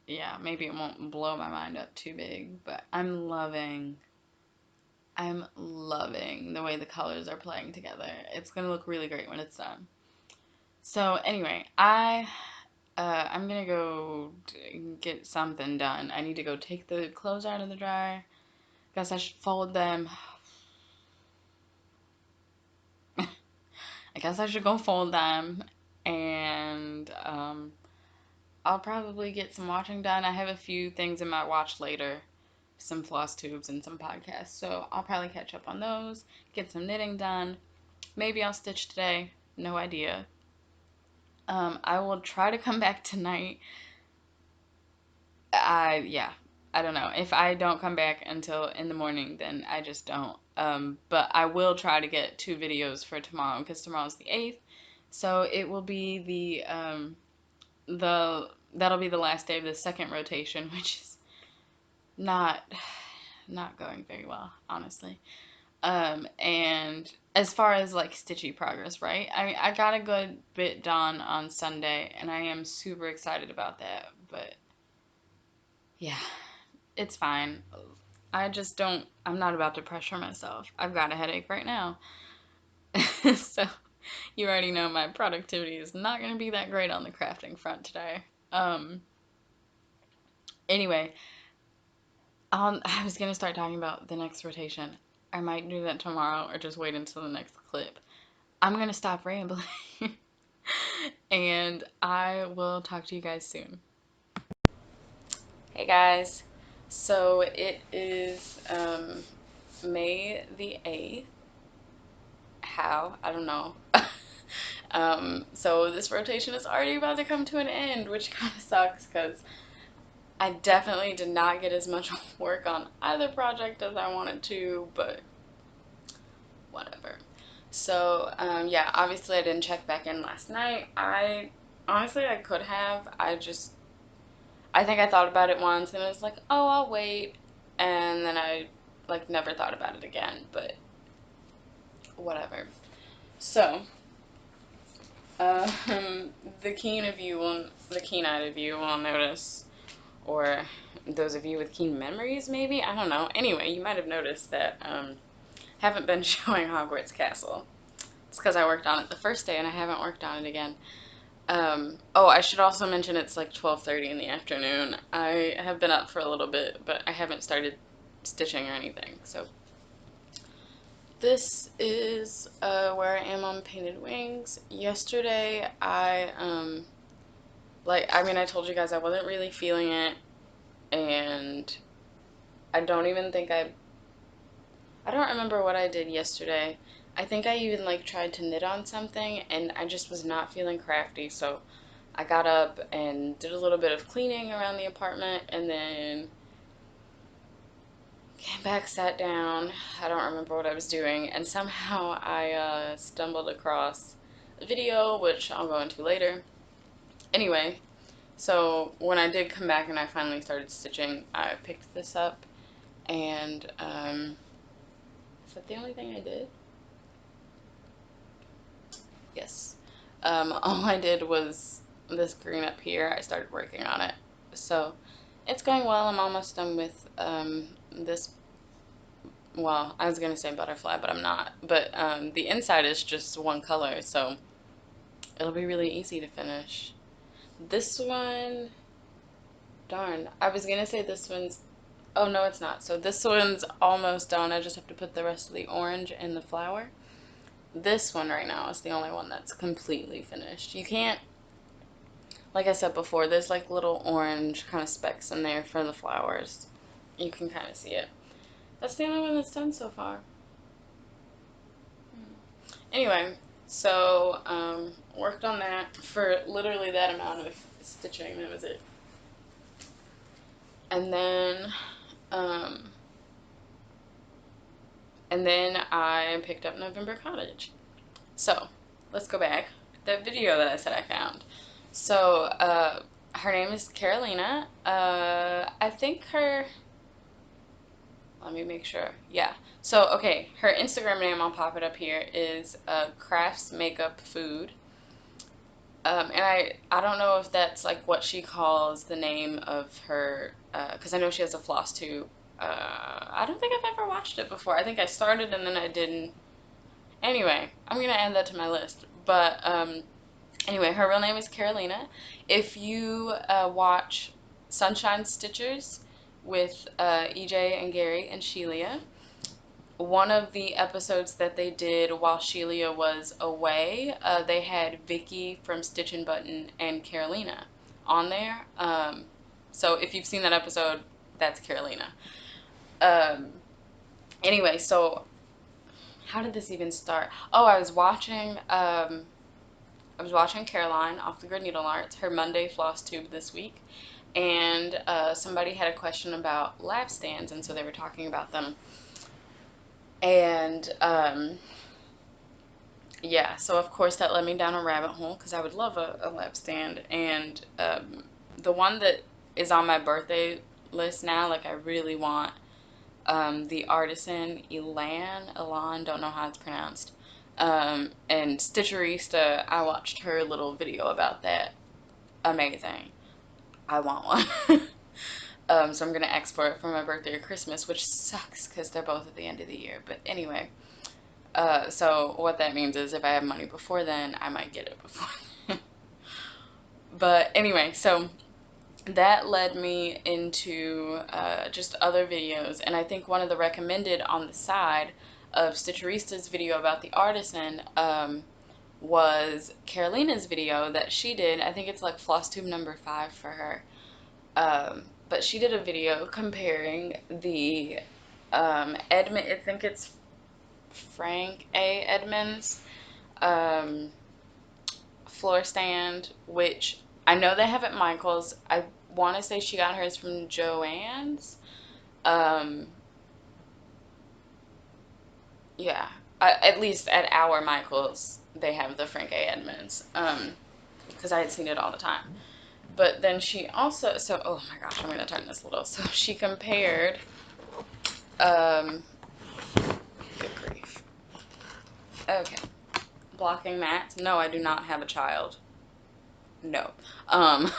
Yeah, maybe it won't blow my mind up too big, but I'm loving the way the colors are playing together. It's gonna look really great when it's done. So anyway, I'm gonna go get something done. I need to go take the clothes out of the dryer. Guess I should fold them. I guess I should go fold them, and I'll probably get some watching done. I have a few things in my watch later, some floss tubes and some podcasts, so I'll probably catch up on those, get some knitting done. Maybe I'll stitch today, no idea. I will try to come back tonight. Yeah, I don't know. If I don't come back until in the morning, then I just don't. But I will try to get 2 videos for tomorrow because tomorrow's the 8th. So it will be that'll be the last day of the second rotation, which is not not going very well, honestly. And as far as like stitchy progress, right? I got a good bit done on Sunday, and I am super excited about that. But yeah, it's fine. I'm not about to pressure myself. I've got a headache right now. So you already know my productivity is not going to be that great on the crafting front today. Um, anyway, I was going to start talking about the next rotation. I might do that tomorrow or just wait until the next clip. I'm going to stop rambling and I will talk to you guys soon. Hey guys, so it is May the 8th. How? I don't know. So this rotation is already about to come to an end, which kind of sucks because I definitely did not get as much work on either project as I wanted to, but whatever. So, yeah, obviously I didn't check back in last night. Honestly, I could have. I think I thought about it once and it was like, oh, I'll wait. And then I, like, never thought about it again, but whatever. So, um, the keen-eyed of you will notice, or those of you with keen memories, maybe? I don't know. Anyway, you might have noticed that, haven't been showing Hogwarts Castle. It's because I worked on it the first day and I haven't worked on it again. Oh, I should also mention it's like 12:30 in the afternoon. I have been up for a little bit, but I haven't started stitching or anything. So this is where I am on Painted Wings. Yesterday, I told you guys I wasn't really feeling it, and I don't even think I don't remember what I did yesterday. I think I even like tried to knit on something, and I just was not feeling crafty, so I got up and did a little bit of cleaning around the apartment and then came back, sat down. I don't remember what I was doing, and somehow I stumbled across a video, which I'll go into later. Anyway, so when I did come back and I finally started stitching, I picked this up, and is that the only thing I did? Yes. All I did was this green up here. I started working on it. So it's going well. I'm almost done with this. Well, I was going to say butterfly, but I'm not. But the inside is just one color, so it'll be really easy to finish. This one, darn. I was going to say this one's. Oh, no, it's not. So this one's almost done. I just have to put the rest of the orange in the flower. This one right now is the only one that's completely finished. You can't, like I said before, there's like little orange kind of specks in there for the flowers. You can kind of see it. That's the only one that's done so far. Anyway, so worked on that for literally that amount of stitching. That was it. And then, um, and then I picked up November Cottage. So let's go back. That video that I said I found. So her name is Carolina. I think her. Let me make sure. Yeah. So, okay, her Instagram name, I'll pop it up here, is Crafts Makeup Food. And I don't know if that's like what she calls the name of her, because I know she has a floss tube. I don't think I've ever watched it before. I think I started and then I didn't. Anyway, I'm going to add that to my list. But anyway, her real name is Carolina. If you watch Sunshine Stitchers with EJ and Gary and Shelia, one of the episodes that they did while Shelia was away, they had Vicky from Stitch and Button and Carolina on there. So if you've seen that episode, that's Carolina. Um, anyway, so how did this even start? Oh, I was watching Caroline off the Grid Needle Arts, her Monday floss tube this week, and somebody had a question about lap stands, and so they were talking about them. And yeah, so of course that led me down a rabbit hole because I would love a lap stand. And the one that is on my birthday list now, like I really want the artisan Elan, don't know how it's pronounced. And Stitcherista, I watched her little video about that. Amazing. I want one. So I'm gonna ask for it for my birthday or Christmas, which sucks because they're both at the end of the year. But anyway, so what that means is if I have money before then, I might get it before then. But anyway, so that led me into just other videos, and I think one of the recommended on the side of Stitcherista's video about the artisan was Carolina's video that she did. I think it's like floss tube number 5 for her. But she did a video comparing the Edmund, I think it's Frank A. Edmonds floor stand, which I know they have at Michael's. I want to say she got hers from Joann's. Um, yeah, at least at our Michael's, they have the Frank A. Edmonds. Because I had seen it all the time. But then she also, so, oh my gosh, I'm going to turn this a little. So she compared, um, good grief. Okay. Blocking mats. No, I do not have a child. No. Um,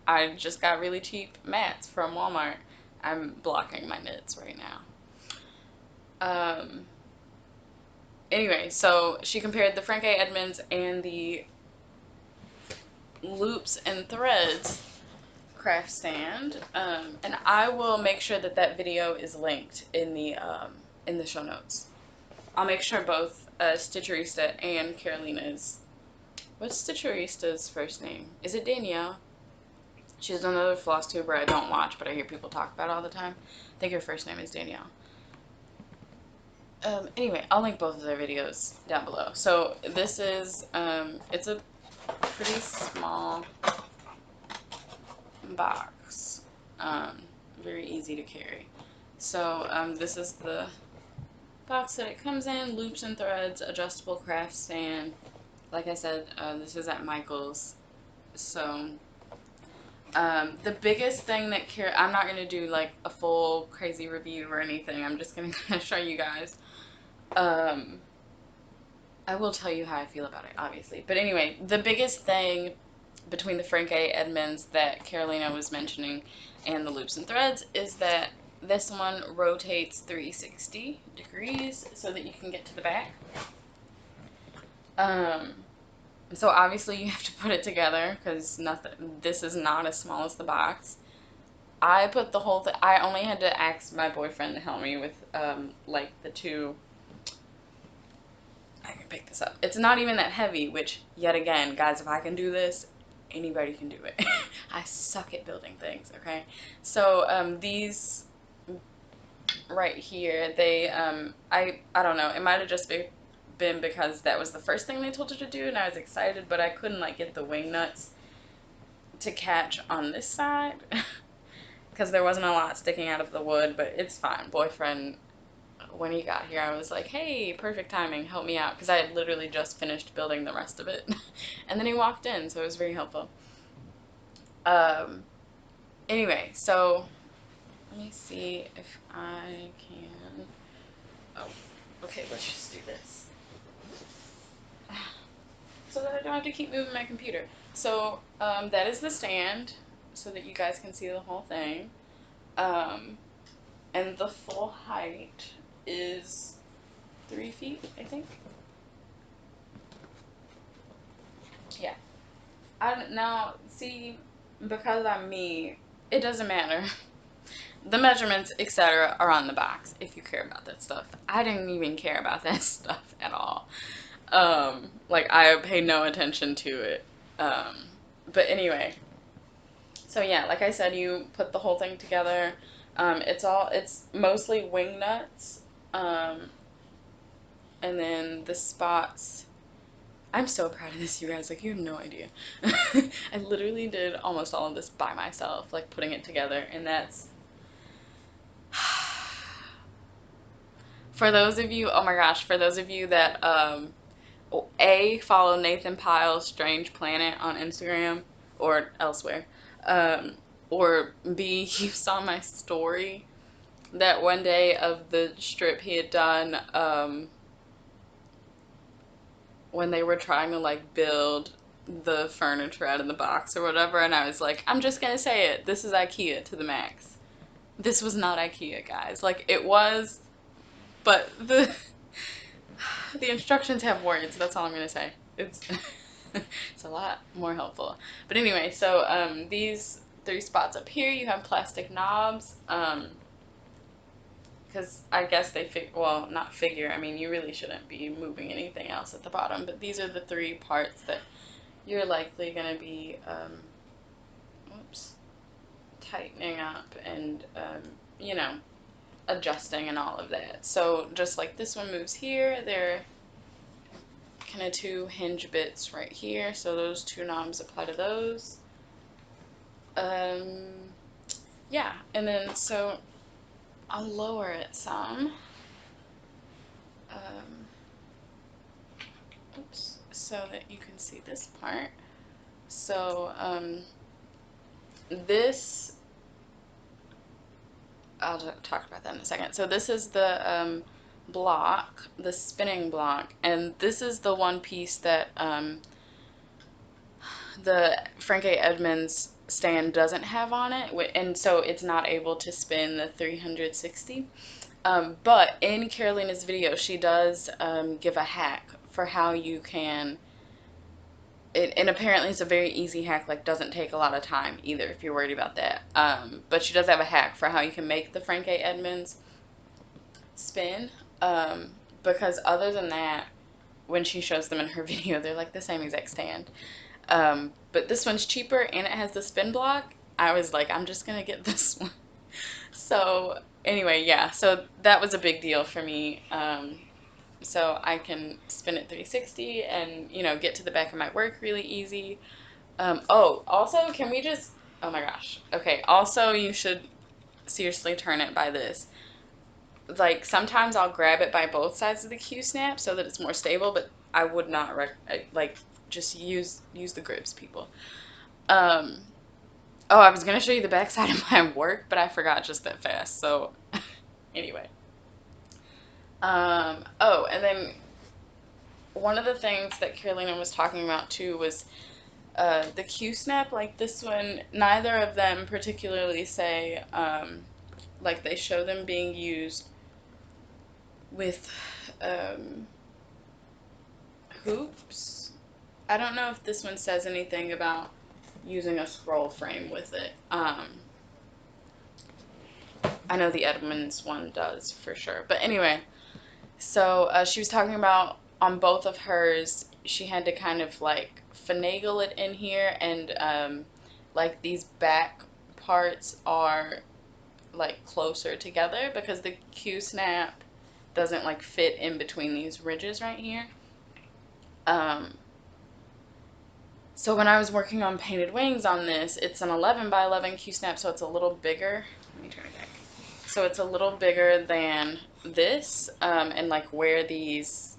I just got really cheap mats from Walmart. I'm blocking my knits right now. Um, anyway, so she compared the Frank A. Edmonds and the Loops and Threads craft stand, and I will make sure that that video is linked in the show notes. I'll make sure both Stitcherista and Carolina's. What's Stitcherista's first name? Is it Danielle? She's another floss tuber I don't watch, but I hear people talk about all the time. I think her first name is Danielle. Anyway, I'll link both of their videos down below. So this is, it's a pretty small box. Very easy to carry. So this is the box that it comes in, loops and threads, adjustable craft stand. Like I said, this is at Michael's. So the biggest thing that I'm not going to do like a full crazy review or anything. I'm just going to show you guys. I will tell you how I feel about it, obviously. But anyway, the biggest thing between the Frank A. Edmonds that Carolina was mentioning and the loops and threads is that this one rotates 360 degrees so that you can get to the back. So obviously you have to put it together because this is not as small as the box. I put the whole thing, I only had to ask my boyfriend to help me with like the two. I can pick this up. It's not even that heavy, which, yet again, guys, if I can do this, anybody can do it. I suck at building things, okay? So, these right here, they, I don't know, it might have just been because that was the first thing they told her to do, and I was excited, but I couldn't, like, get the wing nuts to catch on this side, because there wasn't a lot sticking out of the wood, but it's fine. Boyfriend, when he got here, I was like, hey, perfect timing, help me out, because I had literally just finished building the rest of it. And then he walked in, so it was very helpful. Anyway, so let me see if I can. Oh, okay, let's just do this so that I don't have to keep moving my computer. So that is the stand so that you guys can see the whole thing. And the full height is 3 feet, I think. Yeah. Now, see, because I'm me, it doesn't matter. The measurements, etc., are on the box if you care about that stuff. I didn't even care about that stuff at all. Like, I paid no attention to it. But anyway, so yeah, like I said, you put the whole thing together. It's mostly wing nuts. And then the spots. I'm so proud of this, you guys. Like, you have no idea. I literally did almost all of this by myself, like putting it together, and that's for those of you, oh my gosh, for those of you that follow Nathan Pyle's Strange Planet on Instagram or elsewhere, or B, you saw my story that one day of the strip he had done when they were trying to like build the furniture out of the box or whatever, and I was like, I'm just gonna say it, this is IKEA to the max. This was not IKEA, guys. Like, it was, but the instructions have words. That's all I'm gonna say. It's it's a lot more helpful. But anyway, so these 3 spots up here, you have plastic knobs. Because I guess they well, not figure. I mean, you really shouldn't be moving anything else at the bottom. But these are the 3 parts that you're likely gonna be, tightening up and you know, adjusting and all of that. So just like this one moves here, there are kind of 2 hinge bits right here, so those 2 knobs apply to those. Um, yeah, and then so I'll lower it some. Um, oops, so that you can see this part. So this, I'll talk about that in a second. So this is the block, the spinning block, and this is the one piece that the Frank A. Edmonds stand doesn't have on it, and so it's not able to spin the 360. But in Carolina's video, she does give a hack for how you can. And apparently it's a very easy hack, like doesn't take a lot of time either if you're worried about that. But she does have a hack for how you can make the Frank A. Edmonds spin. Um, because other than that, when she shows them in her video, they're like the same exact stand. But this one's cheaper and it has the spin block. I was like, I'm just gonna get this one. So anyway, yeah. So that was a big deal for me. So I can spin it 360 and get to the back of my work really easy. Oh, also, can we just? Oh my gosh. Okay. Also, you should seriously turn it by this. Like sometimes I'll grab it by both sides of the Q snap so that it's more stable, but I would not like just use the grips, people. Um, oh, I was gonna show you the back side of my work, but I forgot just that fast. So anyway, oh, and then one of the things that Carolina was talking about too was the Q snap. Like this one, neither of them particularly say like they show them being used with um, hoops. I don't know if this one says anything about using a scroll frame with it. I know the Edmonds one does for sure. But anyway, so she was talking about on both of hers, she had to kind of like finagle it in here, and like these back parts are like closer together because the Q snap doesn't like fit in between these ridges right here. Um, So when I was working on painted wings on this, it's an 11 by 11 Q snap, so it's a little bigger. Let me turn it back. So it's a little bigger than this, and like where these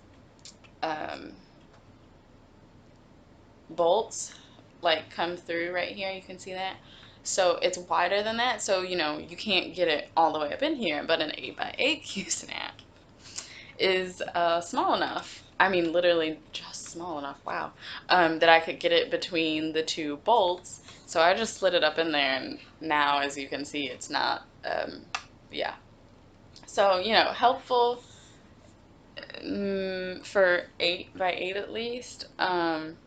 um, bolts like come through right here, you can see that. So it's wider than that, so you can't get it all the way up in here, but an 8 by 8 Q snap is small enough. I mean, literally just small enough. Wow. That I could get it between the two bolts. So I just slid it up in there, and now, as you can see, it's not. Yeah. So helpful for 8 by 8 at least. And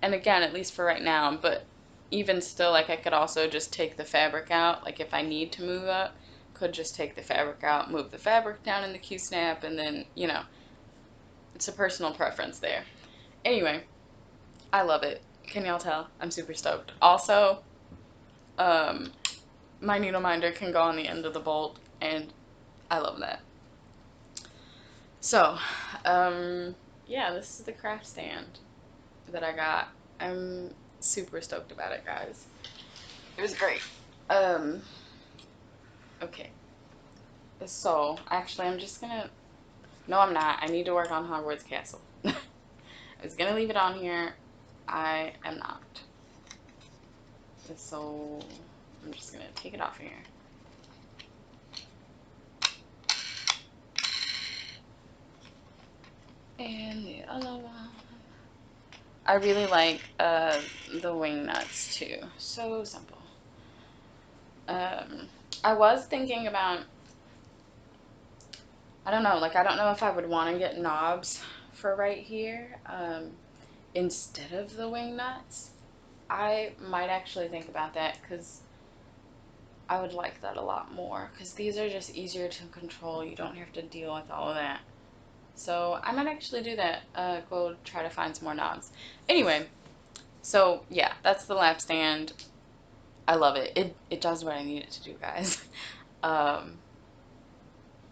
again, at least for right now. But even still, like I could also just take the fabric out. Like if I need to move up, could just take the fabric out, move the fabric down in the Q snap, and then it's a personal preference there. Anyway, I love it. Can y'all tell? I'm super stoked. Also, um, my needle minder can go on the end of the bolt, and I love that. So, yeah, this is the craft stand that I got. I'm super stoked about it, guys. It was great. Um, okay. So, actually, I'm just gonna. No, I'm not. I need to work on Hogwarts Castle. I was gonna leave it on here. I am not. So I'm just gonna take it off here. And the other one. I really like the wing nuts too. So simple. Um, I was thinking about, I don't know, like I don't know if I would want to get knobs for right here instead of the wing nuts. I might actually think about that because I would like that a lot more because these are just easier to control. You don't have to deal with all of that. So I might actually do that. Go try to find some more knobs. Anyway, so yeah, that's the lap stand. I love it. It does what I need it to do, guys. Um,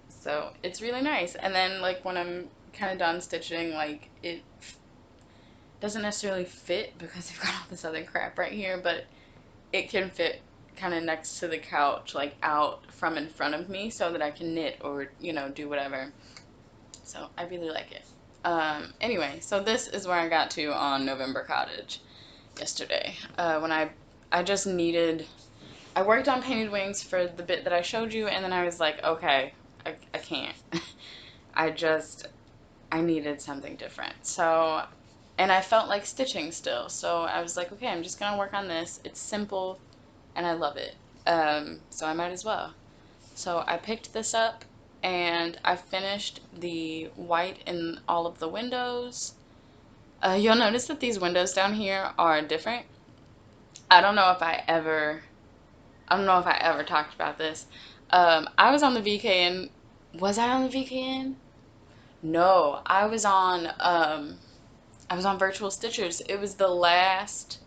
so it's really nice. And then like when I'm kind of done stitching, like it doesn't necessarily fit because I've got all this other crap right here, but it can fit kind of next to the couch, like out from in front of me, so that I can knit or, do whatever. So I really like it. Anyway, so this is where I got to on November Cottage yesterday. When I just needed, I worked on painted wings for the bit that I showed you, and then I was like, okay, I can't. I just, I needed something different. So, and I felt like stitching still. So I was like, okay, I'm just gonna work on this. It's simple and I love it. So I might as well. So I picked this up and I finished the white in all of the windows. You'll notice that these windows down here are different. I don't know if I ever, I don't know if I ever talked about this. I was on the VKN. Was I on the VKN? No, I was on Virtual Stitchers. It was the last,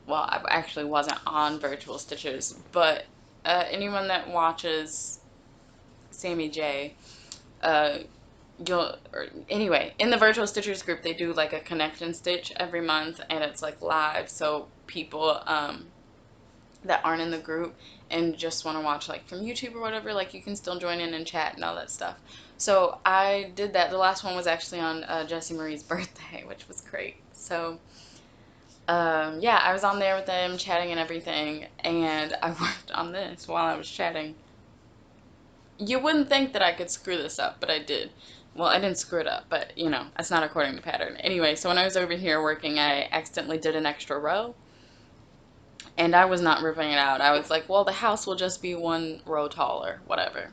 well, I actually wasn't on Virtual Stitchers, but anyone that watches Sammy J, uh, anyway, in the Virtual Stitchers group, they do like a connect and stitch every month, and it's like live, so people that aren't in the group and just want to watch like from YouTube or whatever, like you can still join in and chat and all that stuff. So I did that. The last one was actually on Jessie Marie's birthday, which was great. So yeah, I was on there with them chatting and everything, and I worked on this while I was chatting. You wouldn't think that I could screw this up, but I did. Well, I didn't screw it up, but that's not according to pattern. Anyway, so when I was over here working, I accidentally did an extra row, and I was not ripping it out. I was like, well, the house will just be one row taller, whatever.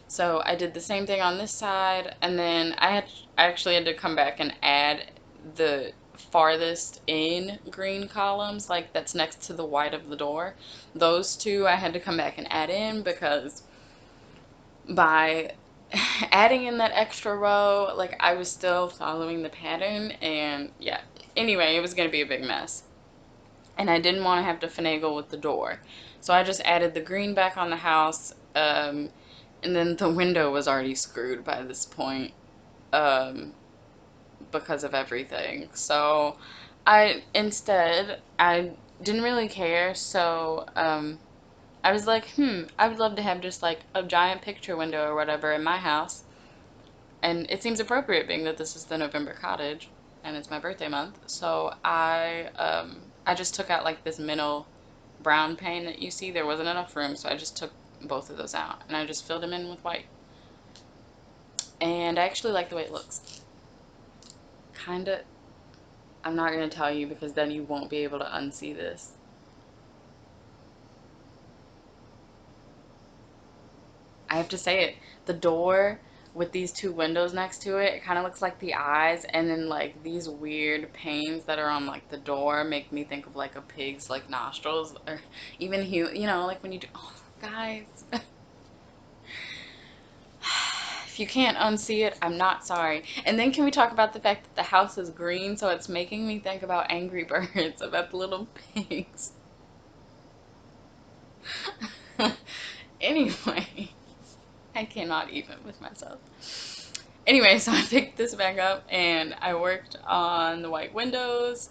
So I did the same thing on this side, and then I actually had to come back and add the farthest in green columns, like that's next to the white of the door. Those two I had to come back and add in because by adding in that extra row, like I was still following the pattern, and yeah. Anyway, it was gonna be a big mess. And I didn't want to have to finagle with the door. So I just added the green back on the house, and then the window was already screwed by this point, um, because of everything. So I didn't really care. So I was like, I would love to have just like a giant picture window or whatever in my house. And it seems appropriate being that this is the November cottage and it's my birthday month. So I just took out like this middle brown pane that you see. There wasn't enough room, so I just took both of those out and I just filled them in with white. And I actually like the way it looks. Kinda, I'm not gonna tell you because then you won't be able to unsee this. I have to say it. The door with these two windows next to it, it kind of looks like the eyes, and then like these weird panes that are on like the door make me think of like a pig's like nostrils, or even like when you do. Oh, guys, if you can't unsee it, I'm not sorry. And then can we talk about the fact that the house is green, so it's making me think about Angry Birds, about the little pigs. Anyway, I cannot even with myself. Anyway, so I picked this back up and I worked on the white windows,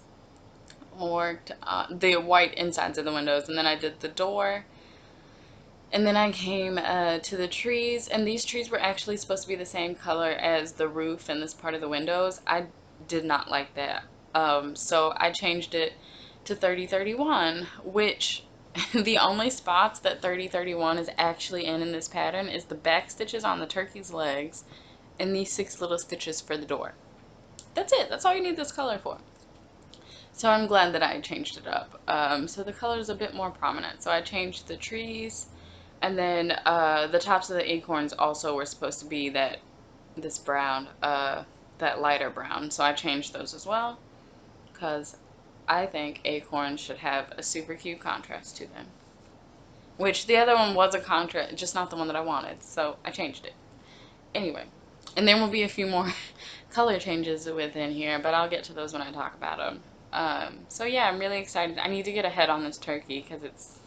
worked on the white insides of the windows, and then I did the door. And then I came to the trees, and these trees were actually supposed to be the same color as the roof and this part of the windows. I did not like that. So I changed it to 3031, which the only spots that 3031 is actually in this pattern is the back stitches on the turkey's legs and these 6 little stitches for the door. That's it. That's all you need this color for. So I'm glad that I changed it up. So the color is a bit more prominent. So I changed the trees, and then the tops of the acorns also were supposed to be this brown, that lighter brown. So I changed those as well because I think acorns should have a super cute contrast to them. Which the other one was a contrast, just not the one that I wanted. So I changed it. Anyway, and there will be a few more color changes within here, but I'll get to those when I talk about them. So yeah, I'm really excited. I need to get a head on this turkey because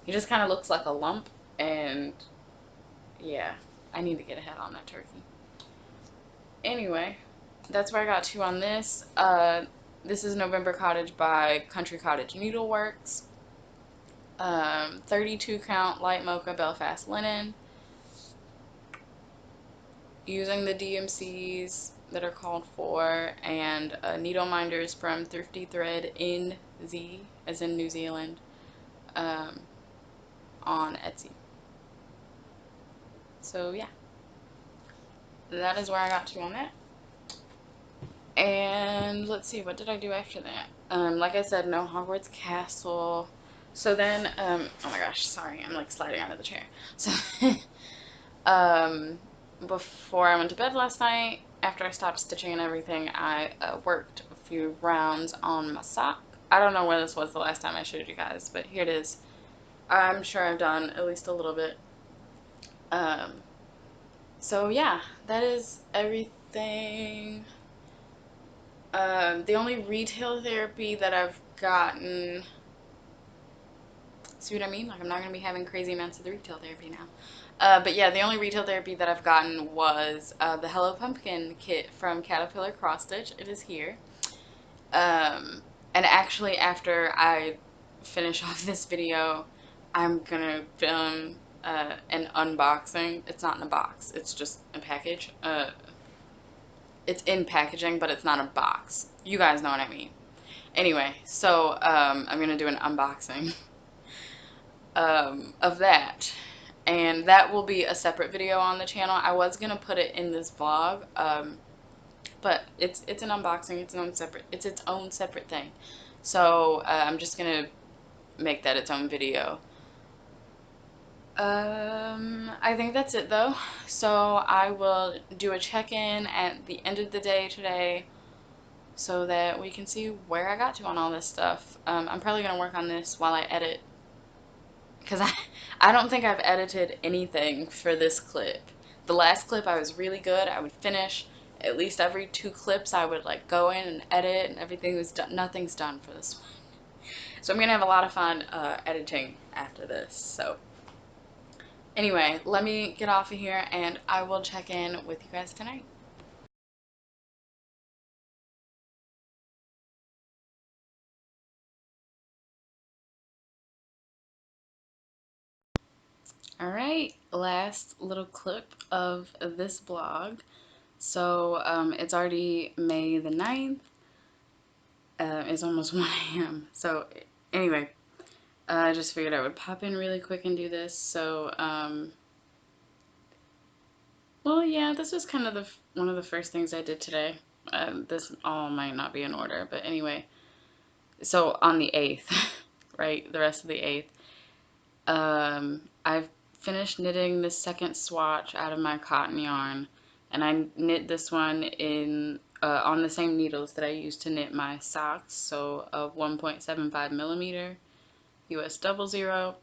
he just kind of looks like a lump, and yeah, I need to get a head on that turkey. Anyway, that's where I got to on this. This is November Cottage by Country Cottage Needleworks. 32 count light mocha Belfast linen, using the DMCs that are called for, and needle minders from Thrifty Thread in Z, as in New Zealand, um, on Etsy. So yeah, that is where I got to on that. And let's see, what did I do after that? Like I said, no Hogwarts Castle. So then, oh my gosh, sorry, I'm like sliding out of the chair. So, um, before I went to bed last night, after I stopped stitching and everything, I worked a few rounds on my sock. I don't know where this was the last time I showed you guys, but here it is. I'm sure I've done at least a little bit. Um, so yeah, that is everything. The only retail therapy that I've gotten, see what I mean? Like, I'm not going to be having crazy amounts of the retail therapy now. But yeah, the only retail therapy that I've gotten was the Hello Pumpkin kit from Caterpillar Cross Stitch. It is here. And actually, after I finish off this video, I'm going to film an unboxing. It's not in a box, it's just a package. It's in packaging, but it's not a box. You guys know what I mean. Anyway, so I'm gonna do an unboxing of that, and that will be a separate video on the channel. I was gonna put it in this vlog, but it's an unboxing. It's its own separate thing. So I'm just gonna make that its own video. I think that's it though. So I will do a check-in at the end of the day today, so that we can see where I got to on all this stuff. I'm probably going to work on this while I edit, because I don't think I've edited anything for this clip. The last clip I was really good. I would finish at least every 2 clips. I would like go in and edit, and everything was done. Nothing's done for this one. So I'm going to have a lot of fun editing after this. So anyway, let me get off of here, and I will check in with you guys tonight. Alright, last little clip of this vlog. So it's already May the 9th. It's almost 1 a.m. So anyway, I just figured I would pop in really quick and do this. So, well, yeah, this was kind of one of the first things I did today. This all might not be in order, but anyway. So on the 8th, right, the rest of the 8th, I've finished knitting the second swatch out of my cotton yarn, and I knit this one in on the same needles that I used to knit my socks, so a 1.75 millimeter US 00,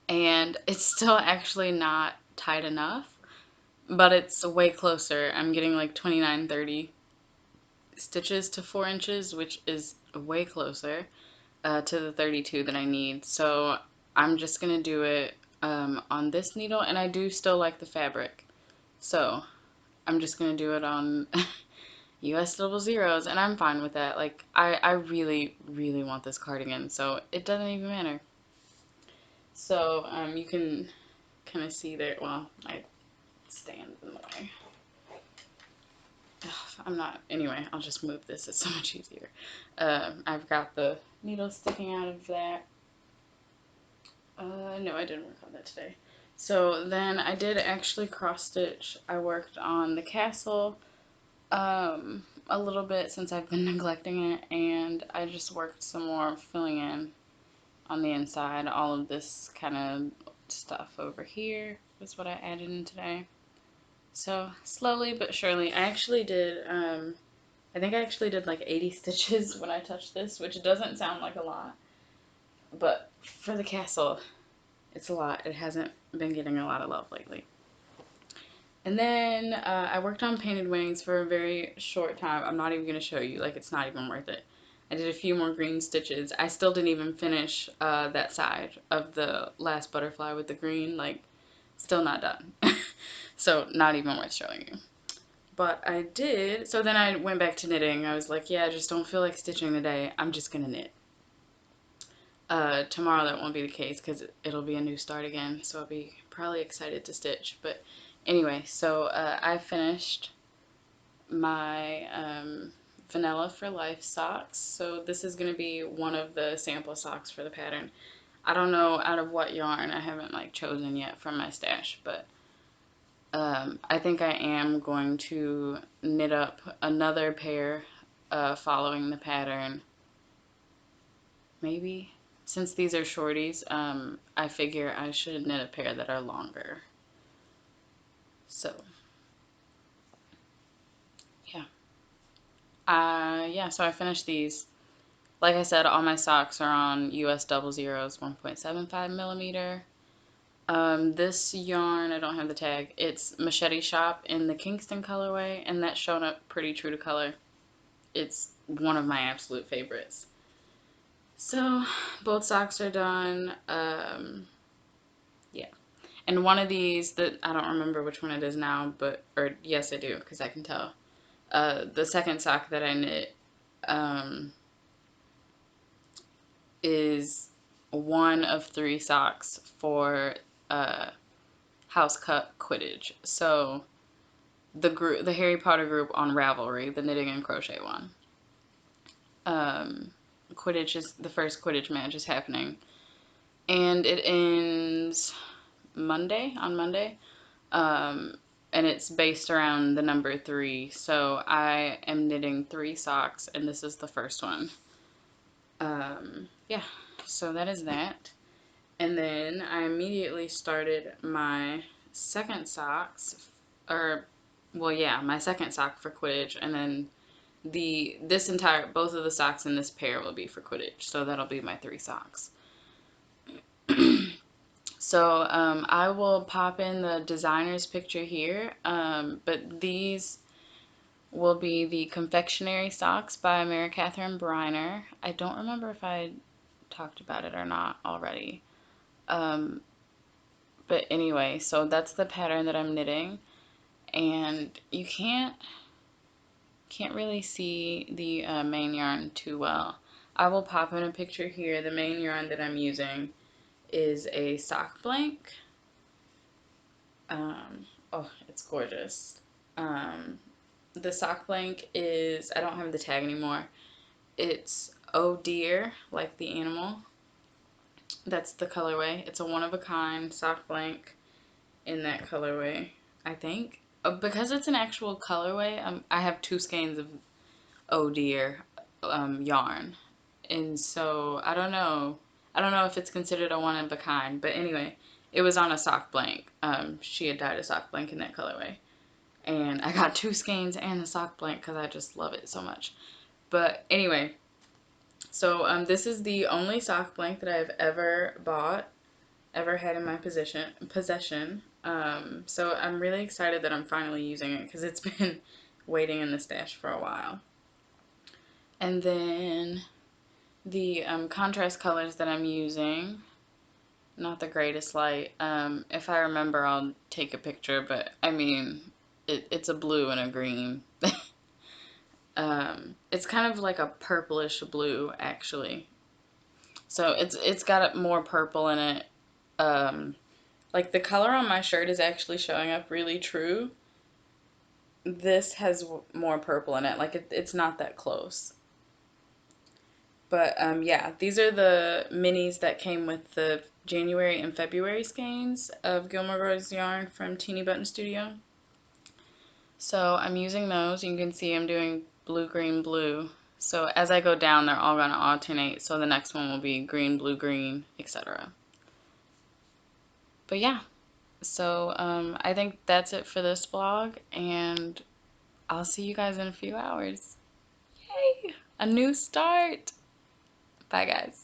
and it's still actually not tight enough, but it's way closer. I'm getting like 29-30 stitches to 4 inches, which is way closer to the 32 that I need. So I'm just gonna do it on this needle, and I do still like the fabric, so I'm just gonna do it on US 00s, and I'm fine with that. Like, I really want this cardigan, so it doesn't even matter. So you can kind of see there. Well, my stand in the way. Ugh, I'm not, anyway, I'll just move this, it's so much easier. I've got the needle sticking out of that. No, I didn't work on that today. So then I did actually cross stitch. I worked on the castle a little bit since I've been neglecting it, and I just worked some more filling in on the inside. All of this kind of stuff over here is what I added in today. So slowly but surely, I actually did, I think I actually did like 80 stitches when I touched this, which doesn't sound like a lot, but for the castle, it's a lot. It hasn't been getting a lot of love lately. And then I worked on painted wings for a very short time. I'm not even going to show you. Like, it's not even worth it. I did a few more green stitches. I still didn't even finish that side of the last butterfly with the green. Like, still not done. So, not even worth showing you. But I did. So then I went back to knitting. I was like, yeah, I just don't feel like stitching today. I'm just going to knit. Tomorrow that won't be the case because it'll be a new start again, so I'll be probably excited to stitch. But anyway, so I finished my Vanilla for Life socks. So this is going to be one of the sample socks for the pattern. I don't know out of what yarn. I haven't like chosen yet from my stash, but I think I am going to knit up another pair following the pattern. Maybe. Since these are shorties, I figure I should knit a pair that are longer. So, yeah. Yeah, so I finished these. Like I said, all my socks are on US 00s 1.75 millimeter. This yarn, I don't have the tag. It's Machete Shop in the Kingston colorway, and that's shown up pretty true to color. It's one of my absolute favorites. So, both socks are done. Yeah. And one of these, that I don't remember which one it is now, but, or yes I do, because I can tell. The second sock that I knit is one of 3 socks for House Cut Quidditch. So the Harry Potter group on Ravelry, the knitting and crochet one. Quidditch is the first Quidditch match is happening, and it ends on Monday. And it's based around the number 3. So I am knitting 3 socks, and this is the first one. Yeah, so that is that. And then I immediately started my second socks, or, well, yeah, my second sock for Quidditch, and then both of the socks in this pair will be for Quidditch, so that'll be my 3 socks. So I will pop in the designer's picture here, but these will be the confectionery socks by Mary Catherine Briner. I don't remember if I talked about it or not already. But anyway, so that's the pattern that I'm knitting, and you can't really see the main yarn too well. I will pop in a picture here. The main yarn that I'm using is a sock blank. Oh, it's gorgeous. The sock blank is, I don't have the tag anymore. It's Oh Dear, like the animal. That's the colorway. It's a one-of-a-kind sock blank in that colorway, I think. Because it's an actual colorway, I have 2 skeins of Oh Dear yarn. And so, I don't know. I don't know if it's considered a one-of-a-kind, but anyway, it was on a sock blank. She had dyed a sock blank in that colorway. And I got 2 skeins and the sock blank because I just love it so much. But anyway, so this is the only sock blank that I've ever bought, ever had in my possession. So I'm really excited that I'm finally using it because it's been waiting in the stash for a while. And then the contrast colors that I'm using, not the greatest light. If I remember, I'll take a picture, but I mean, it's a blue and a green. It's kind of like a purplish blue, actually. So it's got more purple in it. Like the color on my shirt is actually showing up really true. This has more purple in it. Like it's not that close. But yeah, these are the minis that came with the January and February skeins of Gilmore Girls yarn from Teeny Button Studio. So I'm using those. You can see I'm doing blue, green, blue. So as I go down, they're all going to alternate. So the next one will be green, blue, green, etc. But yeah, so I think that's it for this vlog, and I'll see you guys in a few hours. Yay! A new start! Bye, guys.